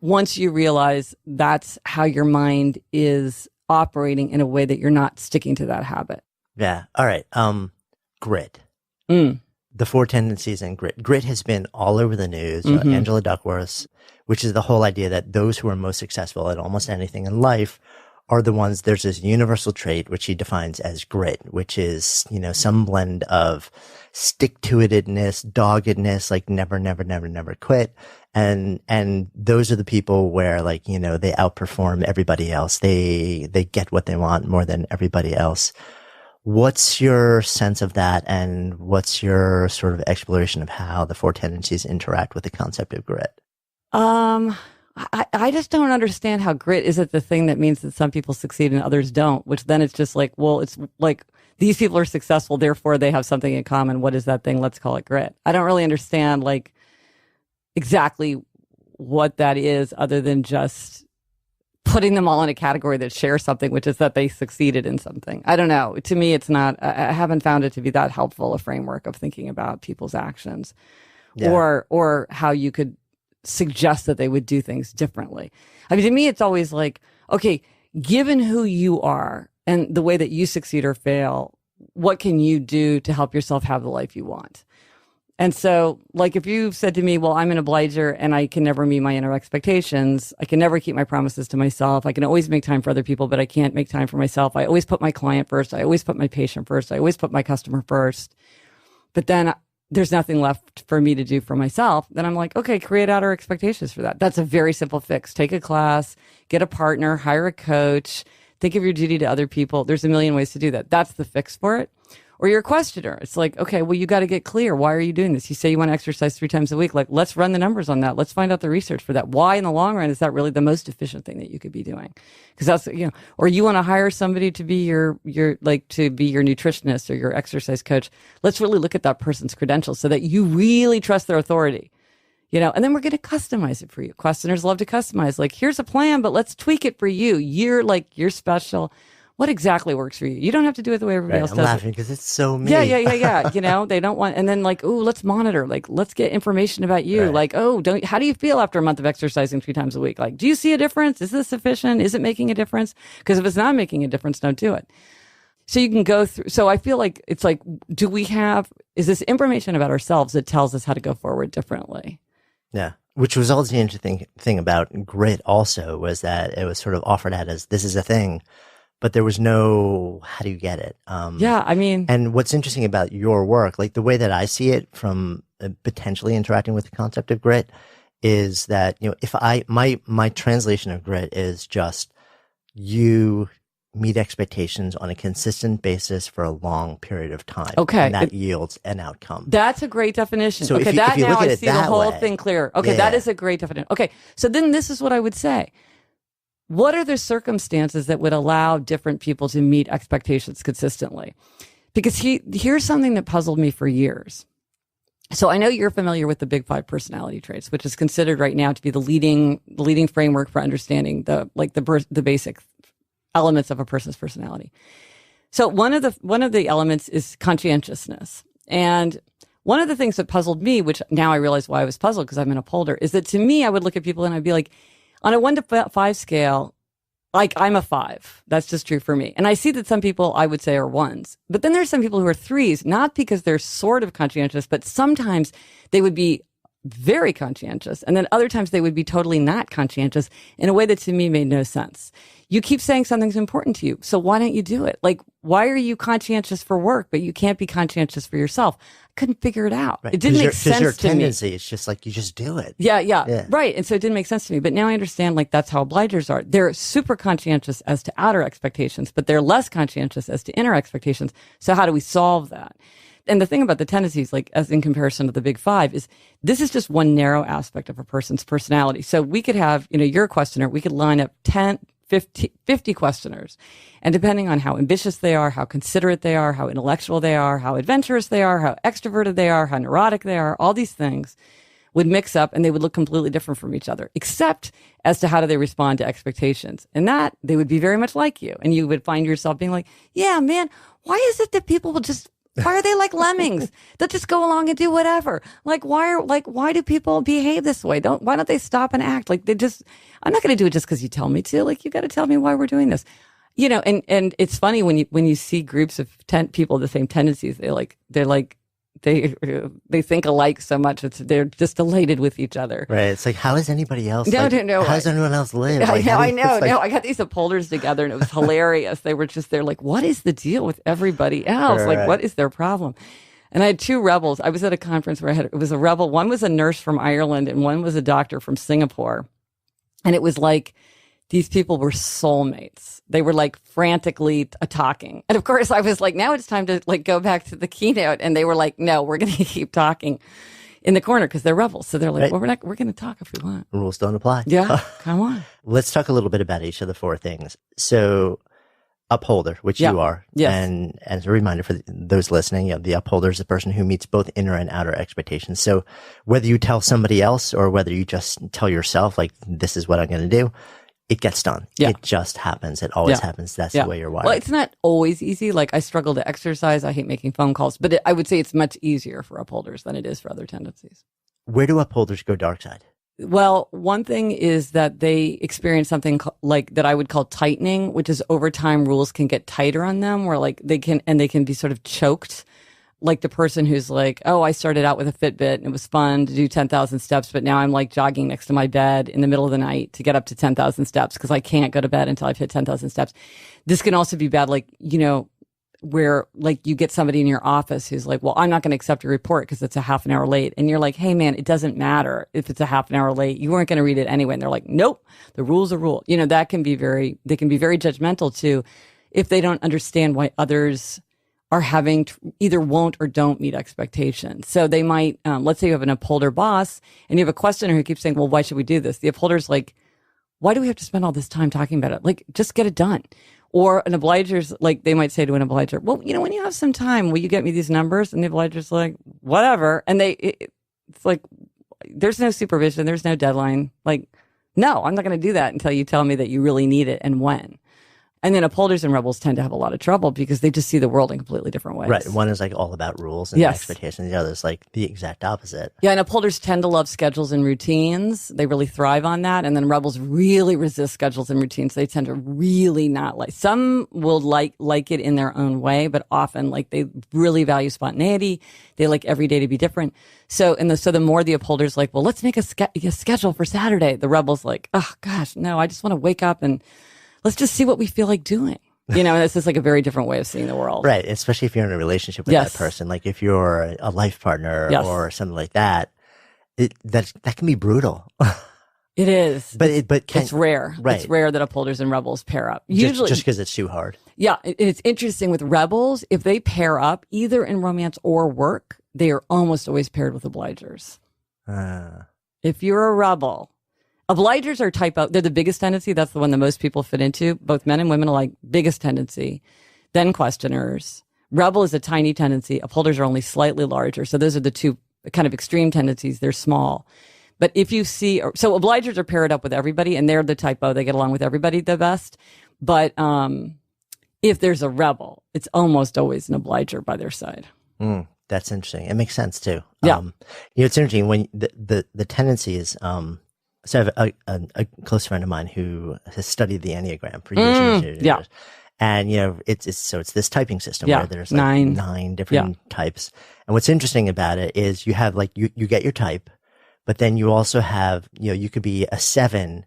Once you realize that's how your mind is operating in a way that you're not sticking to that habit. Yeah. All right. Grit. The Four Tendencies and Grit. Grit has been all over the news. Angela Duckworth's, which is the whole idea that those who are most successful at almost anything in life are the ones, there's this universal trait, which she defines as grit, which is, some blend of stick-to-itedness, doggedness, like never quit. And those are the people where they outperform everybody else. They get what they want more than everybody else. What's your sense of that, and what's your sort of exploration of how the Four Tendencies interact with the concept of grit? I I just don't understand how grit isn't the thing that means that some people succeed and others don't, which then it's just like, well, it's like these people are successful, therefore they have something in common. What is that thing? Let's call it grit. I don't really understand like exactly what that is other than just putting them all in a category that shares something, which is that they succeeded in something. I don't know. To me, it's not, I haven't found it to be that helpful a framework of thinking about people's actions or how you could suggest that they would do things differently. I mean, to me, it's always like, okay, given who you are and the way that you succeed or fail, what can you do to help yourself have the life you want? And so, like, if you said to me, well, I'm an obliger and I can never meet my inner expectations, I can never keep my promises to myself, I can always make time for other people, but I can't make time for myself. I always put my client first. I always put my patient first. I always put my customer first. But then there's nothing left for me to do for myself. Then I'm like, okay, create outer expectations for that. That's a very simple fix. Take a class, get a partner, hire a coach, think of your duty to other people. There's a million ways to do that. That's the fix for it. Or you're a questioner. It's like, okay, well, you got to get clear. Why are you doing this? You say you want to exercise 3 times a week. Like, let's run the numbers on that. Let's find out the research for that. Why in the long run is that really the most efficient thing that you could be doing? Because that's, you know, or you want to hire somebody to be your to be your nutritionist or your exercise coach. Let's really look at that person's credentials so that you really trust their authority. You know, and then we're going to customize it for you. Questioners love to customize. Like, here's a plan, but let's tweak it for you. You're special. What exactly works for you? You don't have to do it the way everybody else does. I'm laughing because it's so me. Yeah. You know, they don't want, and then like, ooh, let's monitor. Like, let's get information about you. Right. Like, oh, how do you feel after a month of exercising 3 times a week? Like, do you see a difference? Is this sufficient? Is it making a difference? Because if it's not making a difference, don't do it. So you can go through. So I feel like it's like, is this information about ourselves that tells us how to go forward differently? Yeah. Which was also the interesting thing about grit also was that it was sort of offered out as this is a thing. But there was no, how do you get it? I mean. And what's interesting about your work, like the way that I see it from potentially interacting with the concept of grit is that, you know, if my translation of grit is just you meet expectations on a consistent basis for a long period of time. Okay. And that yields an outcome. That's a great definition. So okay. if you Now look at I it see the that whole way, thing clear. Okay. yeah. That is a great definition. Okay. So then this is what I would say. What are the circumstances that would allow different people to meet expectations consistently? Because here's something that puzzled me for years. So I know you're familiar with the Big 5 personality traits, which is considered right now to be the leading framework for understanding the basic elements of a person's personality. So one of the elements is conscientiousness. And one of the things that puzzled me, which now I realize why I was puzzled because I'm an upholder, is that to me, I would look at people and I'd be like, on a 1 to 5 scale, like I'm a 5. That's just true for me. And I see that some people I would say are 1s. But then there's some people who are 3s, not because they're sort of conscientious, but sometimes they would be very conscientious. And then other times they would be totally not conscientious in a way that to me made no sense. You keep saying something's important to you. So why don't you do it? Like, why are you conscientious for work, but you can't be conscientious for yourself? I couldn't figure it out. Right. It didn't make sense your to me. tendency, it's just like you just do it. Yeah. Right. And so it didn't make sense to me. But now I understand like that's how obligers are. They're super conscientious as to outer expectations, but they're less conscientious as to inner expectations. So how do we solve that? And the thing about the tendencies, like as in comparison to the Big 5, is this is just one narrow aspect of a person's personality. So we could have, you know, you're a questioner. We could line up 50 questioners. And depending on how ambitious they are, how considerate they are, how intellectual they are, how adventurous they are, how extroverted they are, how neurotic they are, all these things would mix up and they would look completely different from each other, except as to how do they respond to expectations. And that they would be very much like you. And you would find yourself being like, yeah, man, why is it that people will just, why are they like lemmings? They'll just go along and do whatever. Why do people behave this way? Why don't they stop and act? Like I'm not going to do it just because you tell me to. Like, you got to tell me why we're doing this. You know, and it's funny when you see groups of people with the same tendencies, they think alike so much. They're just elated with each other. Right. It's like, how is anybody else? No. How does anyone else live? I know. I got these upholders together and it was hilarious. They're like, what is the deal with everybody else? Right. Like, what is their problem? And I had 2 rebels. I was at a conference where it was a rebel. One was a nurse from Ireland and one was a doctor from Singapore. And it was like, these people were soulmates. They were like frantically talking. And of course I was like, now it's time to like go back to the keynote. And they were like, no, we're going to keep talking. in the corner because they're rebels. So they're like, Right. well, we're going to talk if we want. Rules don't apply. Yeah, come on. Let's talk a little bit about each of the four things. So upholder, which Yeah. you are. Yes. And as a reminder for those listening, the upholder is the person who meets both inner and outer expectations. So whether you tell somebody else or whether you just tell yourself, like, this is what I'm going to do, it gets done. Yeah. It just happens. It always happens. That's the way you're wired. Well, it's not always easy. Like, I struggle to exercise. I hate making phone calls. But I would say it's much easier for upholders than it is for other tendencies. Where do upholders go dark side? Well, one thing is that they experience something like that I would call tightening, which is over time rules can get tighter on them, where like they can be sort of choked. Like the person who's like, oh, I started out with a Fitbit and it was fun to do 10,000 steps, but now I'm like jogging next to my bed in the middle of the night to get up to 10,000 steps because I can't go to bed until I've hit 10,000 steps. This can also be bad, like, where like you get somebody in your office who's like, well, I'm not going to accept your report because it's a half an hour late. And you're like, hey man, it doesn't matter if it's a half an hour late. You weren't going to read it anyway. And they're like, nope, the rule's a rule. That can be they can be very judgmental too if they don't understand why others are having either won't or don't meet expectations. So they might, let's say you have an upholder boss and you have a questioner who keeps saying, well, why should we do this? The upholder's like, why do we have to spend all this time talking about it? Like, just get it done. Or an obliger's like, they might say to an obliger, well, when you have some time, will you get me these numbers? And the obliger's like, whatever. And it's like, there's no supervision. There's no deadline. Like, no, I'm not going to do that until you tell me that you really need it and when. And then upholders and rebels tend to have a lot of trouble because they just see the world in completely different ways. Right. One is like all about rules and expectations. The other is like the exact opposite. Yeah. And upholders tend to love schedules and routines. They really thrive on that. And then rebels really resist schedules and routines. They tend to really not like. Some will like it in their own way, but often like they really value spontaneity. They like every day to be different. So the more the upholders like, well, let's make a schedule for Saturday. The rebels like, oh gosh, no, I just want to wake up and let's just see what we feel like doing. And this is like a very different way of seeing the world. Right. Especially if you're in a relationship with that person. Like if you're a life partner or something like that, that can be brutal. It is. But it's rare. Right. It's rare that upholders and rebels pair up. Usually just because it's too hard. Yeah. It's interesting with rebels, if they pair up either in romance or work, they are almost always paired with obligers. If you're a rebel, obligers are type O. They're the biggest tendency. That's the one that most people fit into. Both men and women alike, biggest tendency. Then questioners. Rebel is a tiny tendency. Upholders are only slightly larger. So those are the two kind of extreme tendencies. They're small. But if you see, so obligers are paired up with everybody and they're the type O. They get along with everybody the best. But if there's a rebel, it's almost always an obliger by their side. That's interesting. It makes sense too. Yeah. It's interesting when the tendency is, so I have a close friend of mine who has studied the Enneagram for years and years. Yeah. And, it's this typing system where there's like nine different types. And what's interesting about it is you have like, you get your type, but then you also have, you could be a 7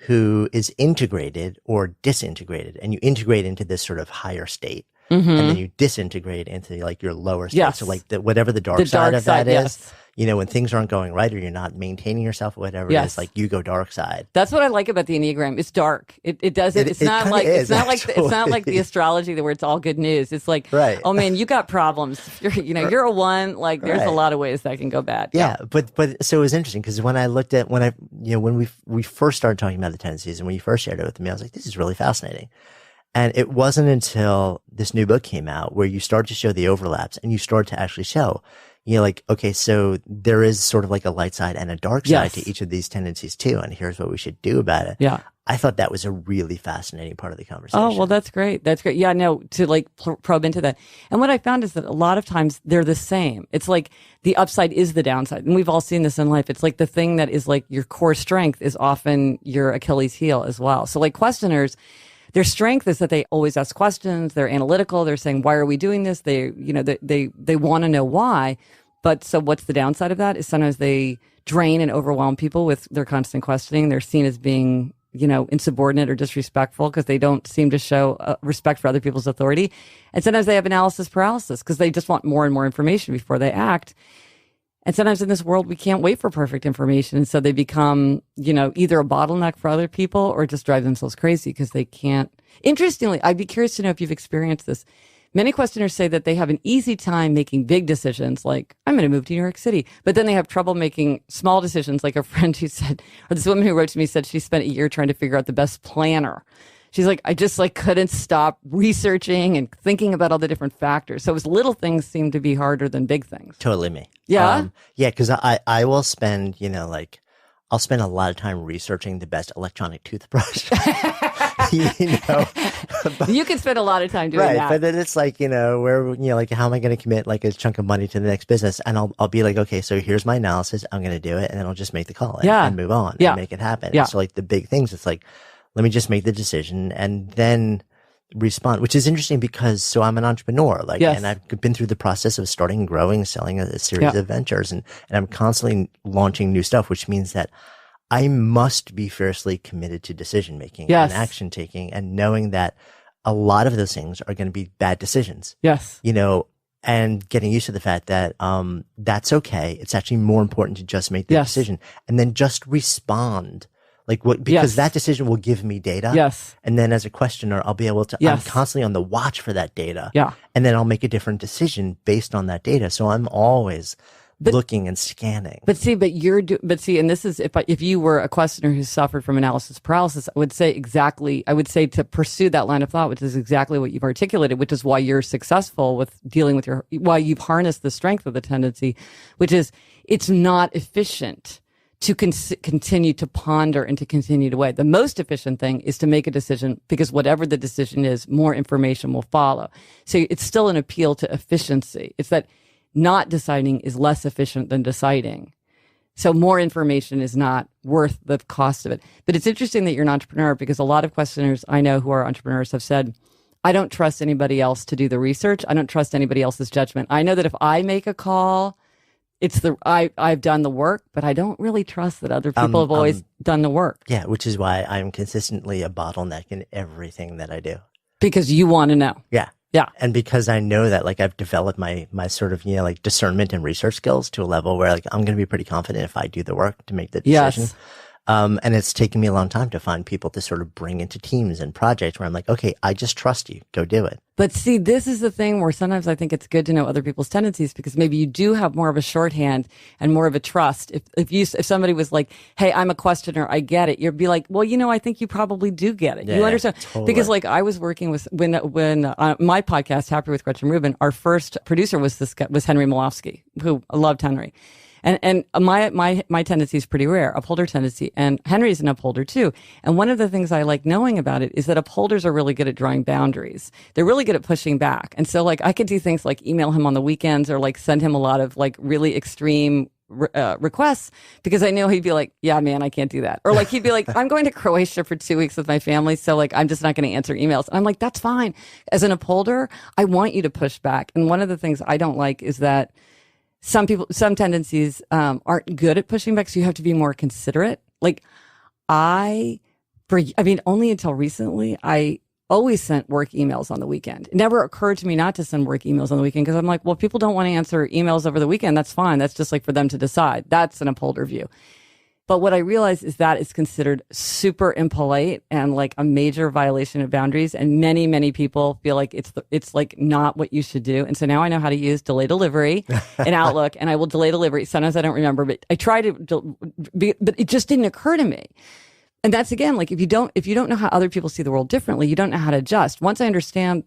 who is integrated or disintegrated, and you integrate into this sort of higher state. And then you disintegrate into like your lower state. Yes. So like whatever the dark side of that yes. is, when things aren't going right or you're not maintaining yourself or whatever it is, like you go dark side. That's what I like about the Enneagram. It's dark. It's not like the astrology where it's all good news. It's like, oh man, you got problems. You're a 1. Like there's a lot of ways that can go bad. Yeah. But so it was interesting because when I looked at when we first started talking about the tendencies and when you first shared it with me, I was like, this is really fascinating. And it wasn't until this new book came out where you start to show the overlaps and you start to actually show, like, okay, so there is sort of like a light side and a dark side to each of these tendencies too. And here's what we should do about it. Yeah. I thought that was a really fascinating part of the conversation. Oh, well, that's great. That's great. Yeah, no, to like probe into that. And what I found is that a lot of times they're the same. It's like the upside is the downside. And we've all seen this in life. It's like the thing that is like your core strength is often your Achilles heel as well. So like questioners, their strength is that they always ask questions. They're analytical. They're saying, why are we doing this? They want to know why. But so what's the downside of that is sometimes they drain and overwhelm people with their constant questioning. They're seen as being, insubordinate or disrespectful because they don't seem to show respect for other people's authority. And sometimes they have analysis paralysis because they just want more and more information before they act. And sometimes in this world, we can't wait for perfect information. And so they become, either a bottleneck for other people or just drive themselves crazy because they can't. Interestingly, I'd be curious to know if you've experienced this. Many questioners say that they have an easy time making big decisions, like, I'm going to move to New York City. But then they have trouble making small decisions, like a friend who said, or this woman who wrote to me said she spent a year trying to figure out the best planner. She's like, I just couldn't stop researching and thinking about all the different factors. So it was little things seem to be harder than big things. Totally me. Yeah? Yeah, because I will spend, I'll spend a lot of time researching the best electronic toothbrush. You can spend a lot of time doing right, that. but then it's like, how am I going to commit like a chunk of money to the next business? And I'll be like, okay, so here's my analysis. I'm going to do it. And then I'll just make the call and move on and make it happen. Yeah. And so like the big things, it's like, let me just make the decision and then respond, which is interesting because so I'm an entrepreneur, and I've been through the process of starting, growing, selling a series of ventures and I'm constantly launching new stuff, which means that I must be fiercely committed to decision making and action taking and knowing that a lot of those things are going to be bad decisions. Yes. And getting used to the fact that that's okay. It's actually more important to just make the decision and then just respond. Because that decision will give me data. Yes. And then as a questioner, I'll be able to, I'm constantly on the watch for that data. Yeah. And then I'll make a different decision based on that data. So I'm always looking and scanning. And this is, if you were a questioner who suffered from analysis paralysis, I would say to pursue that line of thought, which is exactly what you've articulated, which is why you're successful with dealing with why you've harnessed the strength of the tendency, which is it's not efficient to continue to ponder and to continue to weigh. The most efficient thing is to make a decision because whatever the decision is, more information will follow. So it's still an appeal to efficiency. It's that not deciding is less efficient than deciding. So more information is not worth the cost of it. But it's interesting that you're an entrepreneur because a lot of questioners I know who are entrepreneurs have said, I don't trust anybody else to do the research. I don't trust anybody else's judgment. I know that if I make a call, I've done the work, but I don't really trust that other people have always done the work. Yeah, which is why I'm consistently a bottleneck in everything that I do. Because you want to know. Yeah. Yeah. And because I know that I've developed my sort of, discernment and research skills to a level where I'm going to be pretty confident if I do the work to make the decision. Yes. And it's taken me a long time to find people to sort of bring into teams and projects where I'm like, okay, I just trust you. Go do it. But see, this is the thing where sometimes I think it's good to know other people's tendencies because maybe you do have more of a shorthand and more of a trust. If somebody was like, hey, I'm a questioner, I get it. You'd be like, well, I think you probably do get it. Yeah, you understand? Totally. Because I was working with, when my podcast, Happy with Gretchen Rubin, our first producer was Henry Molofsky, who I loved Henry. And my tendency is pretty rare, upholder tendency. And Henry's an upholder too. And one of the things I like knowing about it is that upholders are really good at drawing boundaries. They're really good at pushing back. And so I could do things like email him on the weekends or send him a lot of really extreme requests because I know he'd be like, yeah, man, I can't do that. Or he'd be like, I'm going to Croatia for 2 weeks with my family. So I'm just not going to answer emails. And I'm like, that's fine. As an upholder, I want you to push back. And one of the things I don't like is that some tendencies aren't good at pushing back, so you have to be more considerate. Only until recently, I always sent work emails on the weekend. It never occurred to me not to send work emails on the weekend because I'm like, well, if people don't want to answer emails over the weekend, that's fine. That's just for them to decide. That's an upholder view. But what I realized is that is considered super impolite and a major violation of boundaries. And many, many people feel like it's not what you should do. And so now I know how to use delay delivery in Outlook and I will delay delivery. Sometimes I don't remember, but I try to, but it just didn't occur to me. And that's again, if you don't know how other people see the world differently, you don't know how to adjust. Once I understand,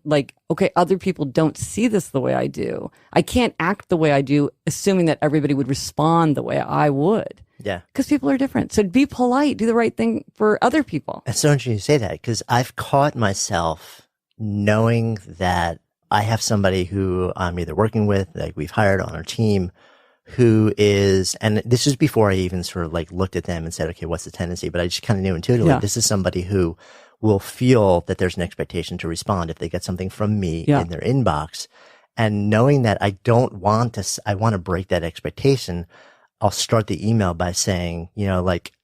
okay, other people don't see this the way I do. I can't act the way I do, assuming that everybody would respond the way I would. Yeah. Because people are different. So be polite, do the right thing for other people. It's so interesting you say that because I've caught myself knowing that I have somebody who I'm either working with, we've hired on our team, who is, and this was before I even sort of looked at them and said, okay, what's the tendency? But I just kind of knew intuitively, this is somebody who will feel that there's an expectation to respond if they get something from me in their inbox. And knowing that I want to break that expectation, I'll start the email by saying,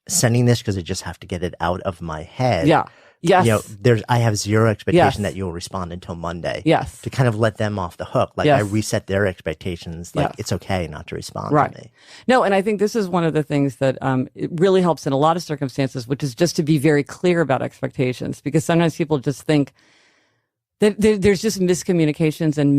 sending this because I just have to get it out of my head. Yeah. Yes. I have zero expectation that you'll respond until Monday. Yes. To kind of let them off the hook. I reset their expectations. It's okay not to respond to me. No, and I think this is one of the things that it really helps in a lot of circumstances, which is just to be very clear about expectations. Because sometimes people just think There's just miscommunications and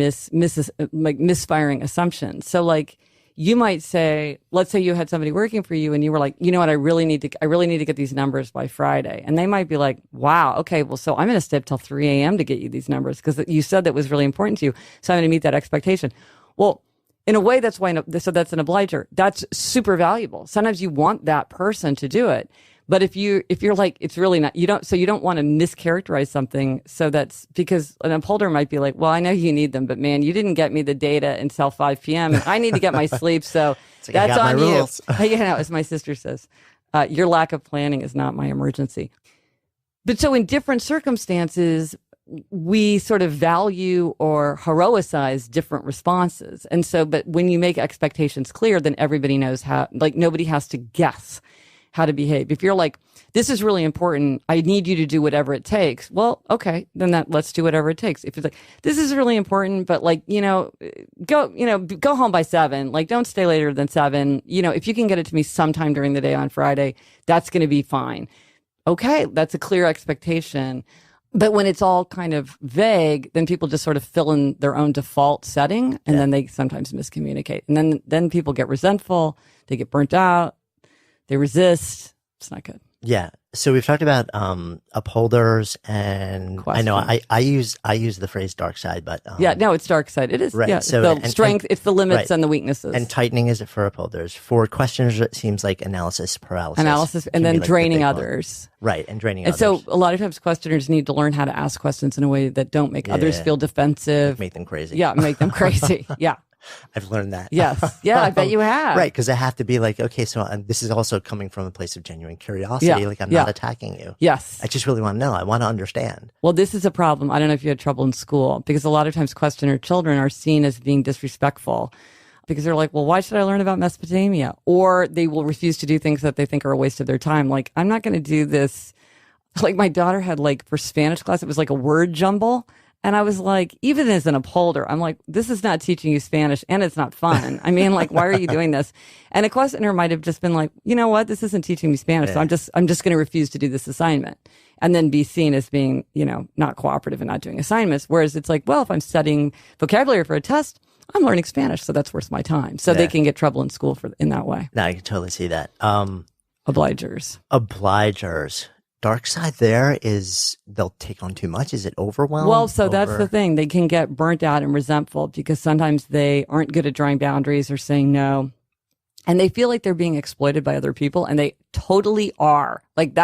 misfiring assumptions. So like you might say, let's say you had somebody working for you and you were like, you know what, I really need to get these numbers by Friday. And they might be like, wow, okay, well, so I'm going to stay up till 3 a.m. to get you these numbers because you said that was really important to you. So I'm going to meet that expectation. Well, in a way, that's an obliger. That's super valuable. Sometimes you want that person to do it. But if you're like, it's really not, you don't want to mischaracterize something. So that's because an upholder might be like, well, I know you need them, but man, you didn't get me the data until 5 p.m. and I need to get my sleep. So like, that's on you. Rules. You know, as my sister says, your lack of planning is not my emergency. But so in different circumstances, we sort of value or heroicize different responses. And so, but when you make expectations clear, then everybody knows how, like nobody has to guess how to behave. If you're like, this is really important, I need you to do whatever it takes. Well, okay, then let's do whatever it takes. If it's like, this is really important, but like, go home by 7, like don't stay later than 7. If you can get it to me sometime during the day on Friday, that's going to be fine. Okay, that's a clear expectation. But when it's all kind of vague, then people just sort of fill in their own default setting, and then they sometimes miscommunicate. And then people get resentful, they get burnt out, they resist. It's not good. Yeah. So we've talked about upholders, and I know I use the phrase dark side, but it's dark side. It is right. Yeah, So the strength, it's the limits and the weaknesses. And tightening is it for upholders. For questioners, it seems like analysis paralysis. And then draining others. Right, and draining and others. So a lot of times questioners need to learn how to ask questions in a way that don't make others feel defensive. Make them crazy. Yeah, make them crazy. Yeah. I've learned that. Yes. Yeah, I bet you have. Right, because I have to be like, okay, so this is also coming from a place of genuine curiosity. Like, I'm not attacking you. Yes. I just really want to know. I want to understand. Well, this is a problem. I don't know if you had trouble in school, because a lot of times questioner children are seen as being disrespectful because they're like, well, why should I learn about Mesopotamia? Or they will refuse to do things that they think are a waste of their time. Like, I'm not going to do this. Like, my daughter had, like, for Spanish class, it was like a word jumble. And I was like, even as an upholder, I'm like, this is not teaching you Spanish and it's not fun. I mean, like, why are you doing this? And a questioner might have just been like, you know what? This isn't teaching me Spanish. So I'm just going to refuse to do this assignment and then be seen as being, not cooperative and not doing assignments. Whereas it's like, well, if I'm studying vocabulary for a test, I'm learning Spanish. So that's worth my time. So they can get trouble in school in that way. No, I can totally see that. Obligers. Dark side there is they'll take on too much. Is it overwhelmed? Well, so that's the thing. They can get burnt out and resentful because sometimes they aren't good at drawing boundaries or saying no. And they feel like they're being exploited by other people, and they totally are. Like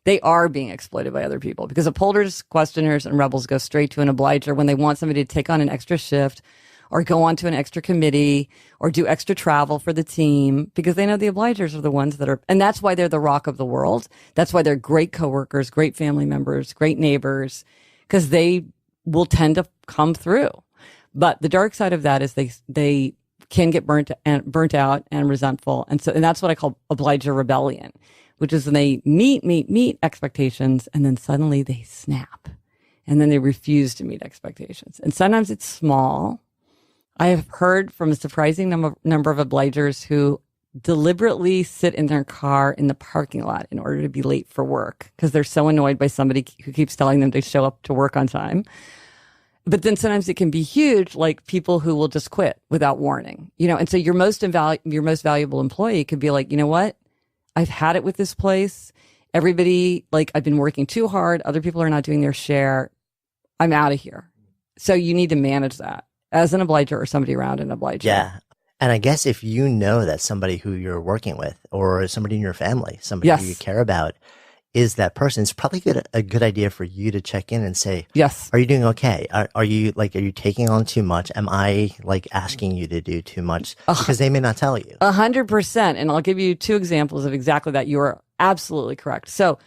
they are being exploited by other people because upholders, questioners, and rebels go straight to an obliger when they want somebody to take on an extra shift or go on to an extra committee or do extra travel for the team because they know the obligers are the ones that are, and that's why they're the rock of the world. That's why they're great coworkers, great family members, great neighbors, because they will tend to come through. But the dark side of that is they can get burnt out and resentful. And that's what I call obliger rebellion, which is when they meet expectations and then suddenly they snap and then they refuse to meet expectations. And sometimes it's small. I have heard from a surprising number of obligers who deliberately sit in their car in the parking lot in order to be late for work because they're so annoyed by somebody who keeps telling them to show up to work on time. But then sometimes it can be huge, like people who will just quit without warning, and so your most valuable employee could be like, you know what? I've had it with this place. Everybody, like, I've been working too hard. Other people are not doing their share. I'm out of here. So you need to manage that as an obliger or somebody around an obliger. Yeah. And I guess if you know that somebody who you're working with or somebody in your family, somebody who you care about is that person, it's probably a good idea for you to check in and say, yes, are you doing okay? Are you taking on too much? Am I asking you to do too much? Because they may not tell you. 100%. And I'll give you 2 examples of exactly that. You are absolutely correct. So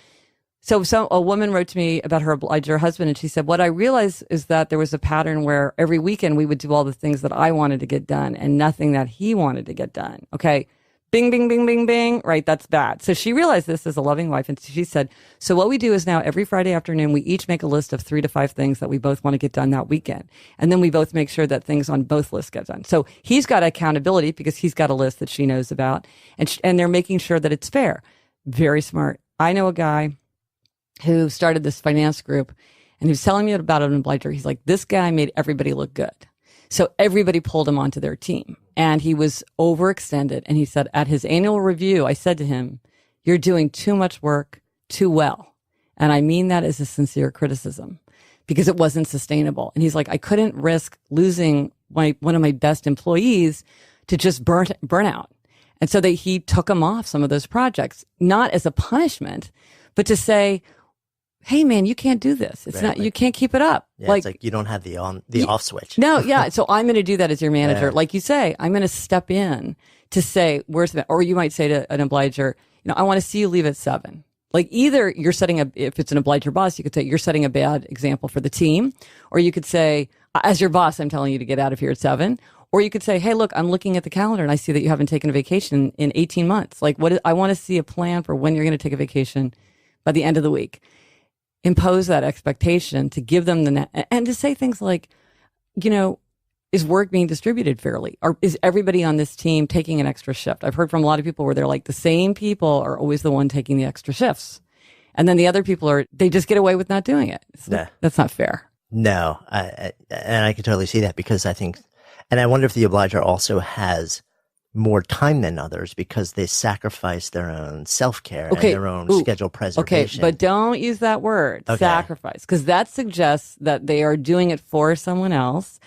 a woman wrote to me about her obliger husband, and she said, what I realized is that there was a pattern where every weekend we would do all the things that I wanted to get done and nothing that he wanted to get done. Okay. Bing, bing, bing, bing, bing. Right. That's bad. So she realized this as a loving wife. And she said, so what we do is now every Friday afternoon, we each make a list of 3 to 5 things that we both want to get done that weekend. And then we both make sure that things on both lists get done. So he's got accountability because he's got a list that she knows about, and they're making sure that it's fair. Very smart. I know a guy who started this finance group, And he was telling me about an obliger. He's like, this guy made everybody look good. So everybody pulled him onto their team. And he was overextended. And he said, at his annual review, I said to him, you're doing too much work too well. And I mean that as a sincere criticism because it wasn't sustainable. And he's like, I couldn't risk losing one of my best employees to just burn out. And so he took him off some of those projects, not as a punishment, but to say, hey man, you can't do this. It's not, you can't keep it up. Yeah, it's like you don't have the off switch. No, yeah. So I'm going to do that as your manager. Yeah. Like you say, I'm going to step in to say, where's the, or you might say to an obliger, I want to see you leave at 7. Like either you're if it's an obliger boss, you could say you're setting a bad example for the team, or you could say, as your boss, I'm telling you to get out of here at 7. Or you could say, hey, look, I'm looking at the calendar and I see that you haven't taken a vacation in 18 months. Like I want to see a plan for when you're going to take a vacation by the end of the week. Impose that expectation to give them and to say things like, is work being distributed fairly? Or is everybody on this team taking an extra shift? I've heard from a lot of people where they're like, the same people are always the one taking the extra shifts. And then the other people they just get away with not doing it. That's not fair. No, and I can totally see that because I think, and I wonder if the obliger also has more time than others because they sacrifice their own self-care and their own schedule preservation. Okay, but don't use that word, sacrifice, because that suggests that they are doing it for someone else.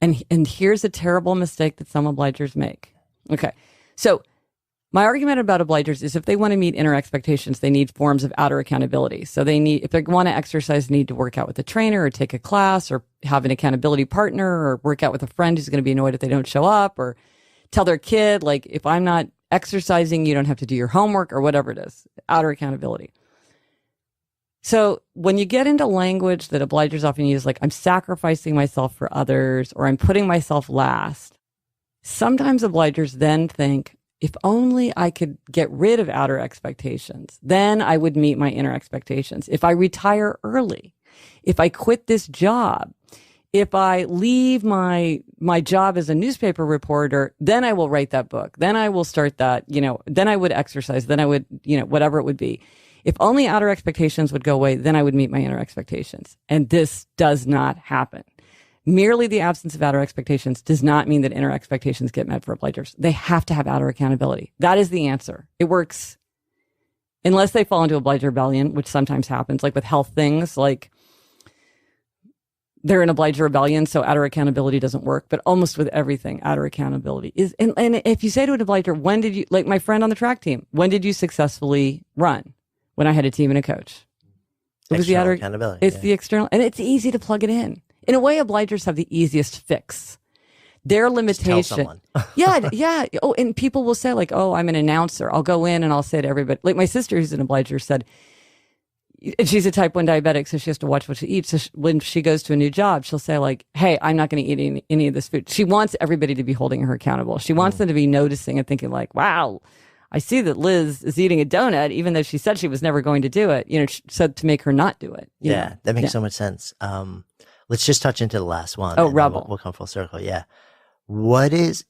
And here's a terrible mistake that some obligers make. Okay, so my argument about obligers is if they want to meet inner expectations, they need forms of outer accountability. So if they want to exercise, they need to work out with a trainer or take a class or have an accountability partner or work out with a friend who's going to be annoyed if they don't show up or tell their kid, like, if I'm not exercising, you don't have to do your homework or whatever it is, outer accountability. So when you get into language that obligers often use, like I'm sacrificing myself for others or I'm putting myself last, sometimes obligers then think, if only I could get rid of outer expectations, then I would meet my inner expectations. If I retire early, if I quit this job, if I leave my job as a newspaper reporter, then I will write that book. Then I will start that, then I would exercise. Then I would, whatever it would be. If only outer expectations would go away, then I would meet my inner expectations. And this does not happen. Merely the absence of outer expectations does not mean that inner expectations get met for obligers. They have to have outer accountability. That is the answer. It works unless they fall into obliger rebellion, which sometimes happens, like with health things, like they're in obliger rebellion, so outer accountability doesn't work. But almost with everything, outer accountability is. And if you say to an obliger, when did you, like my friend on the track team, when did you successfully run? When I had a team and a coach. It was the outer accountability. It's the external, and it's easy to plug it in. In a way, obligers have the easiest fix. Their limitation. Just tell someone. Yeah. Oh, and people will say like, oh, I'm an announcer. I'll go in and I'll say to everybody, like my sister who's an obliger said, she's a type 1 diabetic, so she has to watch what she eats. So when she goes to a new job, she'll say like, hey, I'm not going to eat any of this food. She wants everybody to be holding her accountable. She wants them to be noticing and thinking like, wow, I see that Liz is eating a donut, even though she said she was never going to do it, so to make her not do it. Yeah, that makes so much sense. Let's just touch into the last one. Oh, rebel. We'll come full circle. Yeah. What's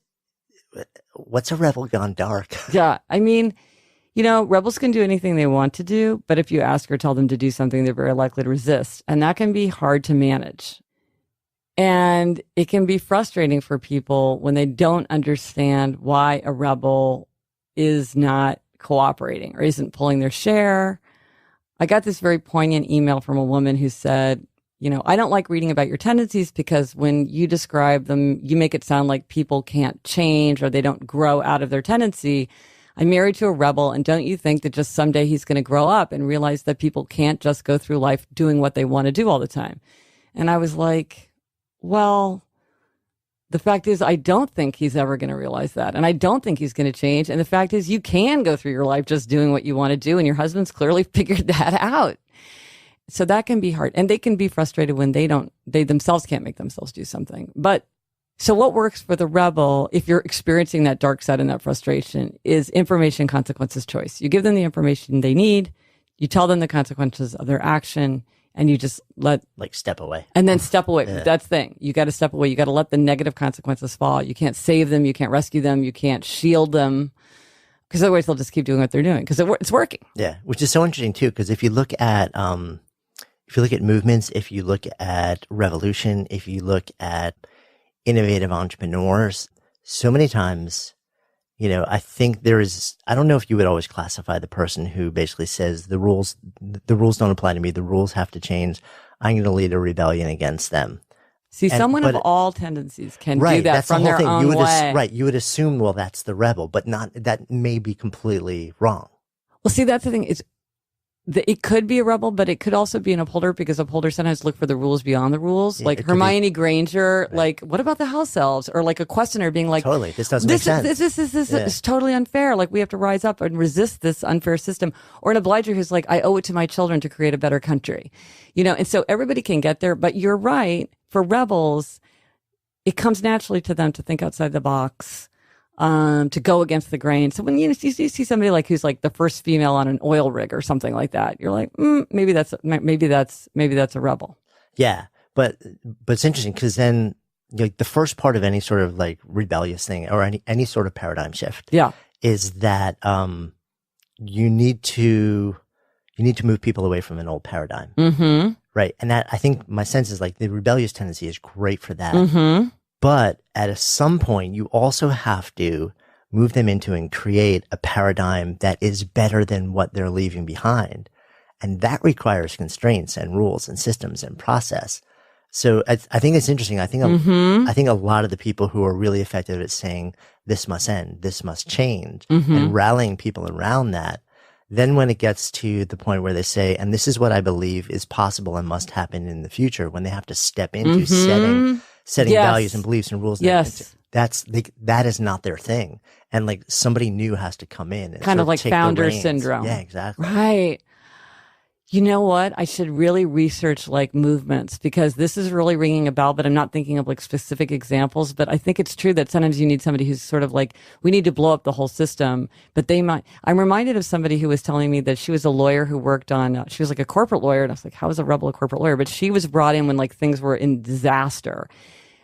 a rebel gone dark? Yeah. I mean, rebels can do anything they want to do, but if you ask or tell them to do something, they're very likely to resist. And that can be hard to manage. And it can be frustrating for people when they don't understand why a rebel is not cooperating or isn't pulling their share. I got this very poignant email from a woman who said, I don't like reading about your tendencies because when you describe them, you make it sound like people can't change or they don't grow out of their tendency. I'm married to a rebel, and don't you think that just someday he's going to grow up and realize that people can't just go through life doing what they want to do all the time? And I was like, well, the fact is, I don't think he's ever going to realize that. And I don't think he's going to change. And the fact is, you can go through your life just doing what you want to do. And your husband's clearly figured that out. So that can be hard. And they can be frustrated when they themselves can't make themselves do something. But so what works for the rebel, if you're experiencing that dark side and that frustration, is information, consequences, choice. You give them the information they need. You tell them the consequences of their action. And you just step away. And then step away. Yeah. That's the thing. You got to step away. You got to let the negative consequences fall. You can't save them. You can't rescue them. You can't shield them. Because otherwise they'll just keep doing what they're doing. Because it's working. Yeah. Which is so interesting too. Because if you look at, if you look at movements, if you look at revolution, if you look at innovative entrepreneurs, so many times, I think I don't know if you would always classify the person who basically says the rules don't apply to me. The rules have to change. I'm going to lead a rebellion against them. See, someone of all tendencies can do that that's from the whole their thing. own way. Right. You would assume, well, that's the rebel, but that may be completely wrong. Well, see, that's the thing. It could be a rebel, but it could also be an upholder, because upholders sometimes look for the rules beyond the rules. Yeah, like Hermione Granger, right. Like, what about the house elves? Or like a questioner being like, totally, this doesn't make sense. This is totally unfair. Like, we have to rise up and resist this unfair system. Or an obliger who's like, I owe it to my children to create a better country. And so everybody can get there. But you're right. For rebels, it comes naturally to them to think outside the box. To go against the grain. So when you see somebody like who's like the first female on an oil rig or something like that, you're like, maybe that's a rebel. Yeah, but it's interesting because then the first part of any sort of like rebellious thing or any sort of paradigm shift, is that you need to move people away from an old paradigm, right? And that, I think, my sense is like the rebellious tendency is great for that. But at some point, you also have to move them into and create a paradigm that is better than what they're leaving behind. And that requires constraints and rules and systems and process. So I think it's interesting. I think a lot of the people who are really effective at saying this must end, this must change, and rallying people around that, then when it gets to the point where they say, and this is what I believe is possible and must happen in the future, when they have to step into setting values and beliefs and rules. That is not their thing. And like somebody new has to come in and kind of like founder syndrome. Yeah, exactly. Right. You know what? I should really research like movements, because this is really ringing a bell, but I'm not thinking of like specific examples. But I think it's true that sometimes you need somebody who's sort of like, we need to blow up the whole system, but they might. I'm reminded of somebody who was telling me that she was a lawyer who worked on, she was like a corporate lawyer. And I was like, how is a rebel a corporate lawyer? But she was brought in when like things were in disaster.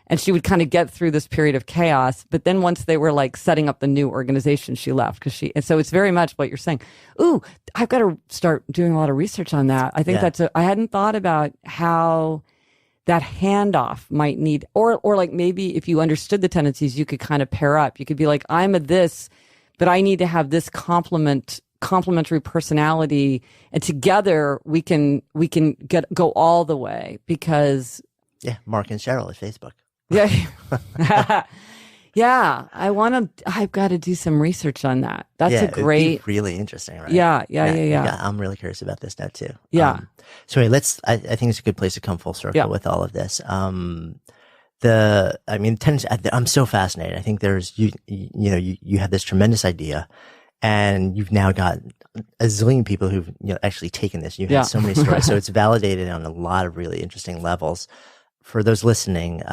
And she would kind of get through this period of chaos. But then once they were like setting up the new organization, she left and so it's very much what you're saying. Ooh, I've got to start doing a lot of research on that. I think I hadn't thought about how that handoff might need, or like maybe if you understood the tendencies, you could kind of pair up. You could be like, I'm a this, but I need to have this complementary personality. And together we can go all the way, because. Yeah. Mark and Cheryl at Facebook. Yeah. Yeah. I've got to do some research on that. That's a great. It'd be really interesting, right? Yeah. I'm really curious about this now too. Yeah. So I think it's a good place to come full circle with all of this. I'm so fascinated. I think there's, you have this tremendous idea, and you've now got a zillion people who've actually taken this. You've had so many stories. So it's validated on a lot of really interesting levels. For those listening,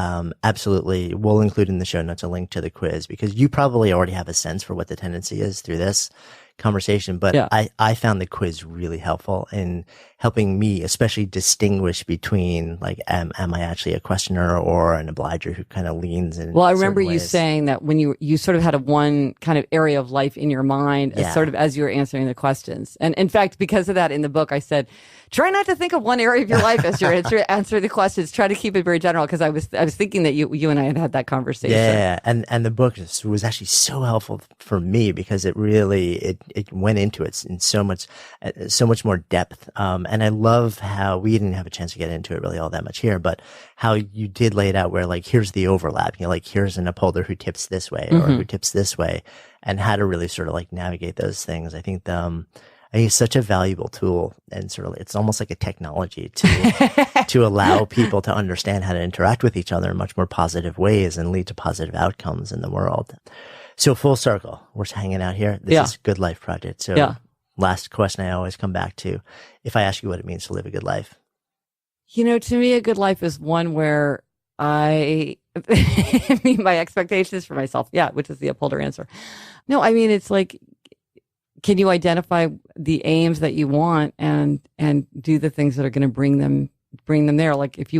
absolutely, we'll include in the show notes a link to the quiz, because you probably already have a sense for what the tendency is through this conversation. But I found the quiz really helpful in helping me, especially distinguish between like, am I actually a questioner or an obliger who kind of leans in? Well, I remember you saying that when you sort of had one kind of area of life in your mind, sort of as you were answering the questions. And in fact, because of that, in the book, I said, try not to think of one area of your life as you're answering the questions. Try to keep it very general, because I was thinking that you and I had that conversation. Yeah, and the book was actually so helpful for me, because it really it went into it in so much more depth. And I love how we didn't have a chance to get into it really all that much here, but how you did lay it out where like here's the overlap. Like here's an upholder who tips this way or who tips this way, and how to really sort of like navigate those things. I think it's such a valuable tool, and sort of it's almost like a technology to allow people to understand how to interact with each other in much more positive ways and lead to positive outcomes in the world. So full circle, we're hanging out here. This is Good Life Project. So last question I always come back to, if I ask you what it means to live a good life. To me, a good life is one where I meet my expectations for myself. Yeah, which is the upholder answer. No, I mean, it's like, can you identify the aims that you want and do the things that are going to bring them there? Like if I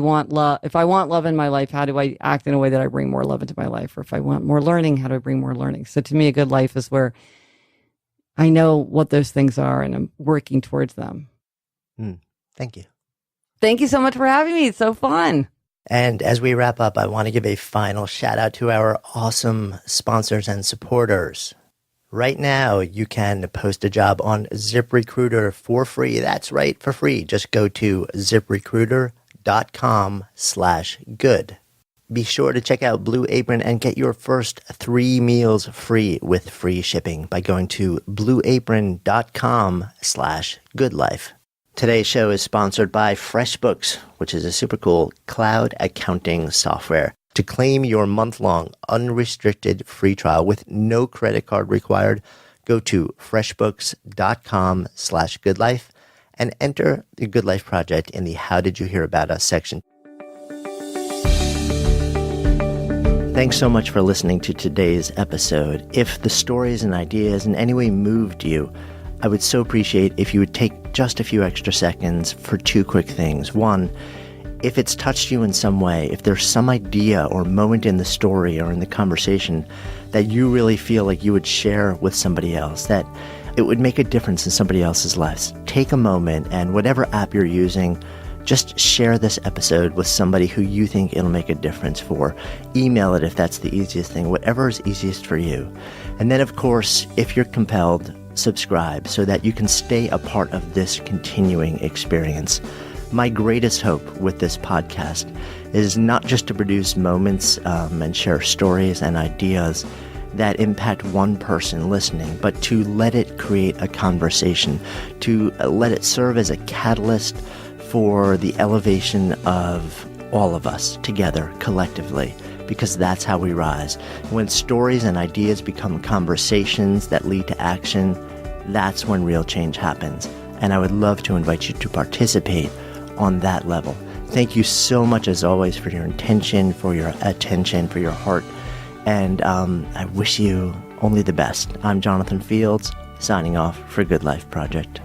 want love in my life, how do I act in a way that I bring more love into my life? Or if I want more learning, how do I bring more learning? So to me, a good life is where I know what those things are and I'm working towards them. Thank you. Thank you so much for having me. It's so fun. And as we wrap up, I want to give a final shout out to our awesome sponsors and supporters. Right now, you can post a job on ZipRecruiter for free. That's right, for free. Just go to ziprecruiter.com/good. Be sure to check out Blue Apron and get your first 3 meals free with free shipping by going to blueapron.com/goodlife. Today's show is sponsored by FreshBooks, which is a super cool cloud accounting software. To claim your month-long unrestricted free trial with no credit card required, go to freshbooks.com/goodlife and enter the Good Life Project in the How Did You Hear About Us section. Thanks so much for listening to today's episode. If the stories and ideas in any way moved you, I would so appreciate if you would take just a few extra seconds for 2 quick things. 1, if it's touched you in some way, if there's some idea or moment in the story or in the conversation that you really feel like you would share with somebody else, that it would make a difference in somebody else's lives, take a moment and whatever app you're using, just share this episode with somebody who you think it'll make a difference for. Email it if that's the easiest thing, whatever is easiest for you. And then, of course, if you're compelled, subscribe so that you can stay a part of this continuing experience. My greatest hope with this podcast is not just to produce moments and share stories and ideas that impact one person listening, but to let it create a conversation, to let it serve as a catalyst for the elevation of all of us together collectively, because that's how we rise. When stories and ideas become conversations that lead to action, that's when real change happens. And I would love to invite you to participate on that level. Thank you so much, as always, for your intention, for your attention, for your heart. And I wish you only the best. I'm Jonathan Fields, signing off for Good Life Project.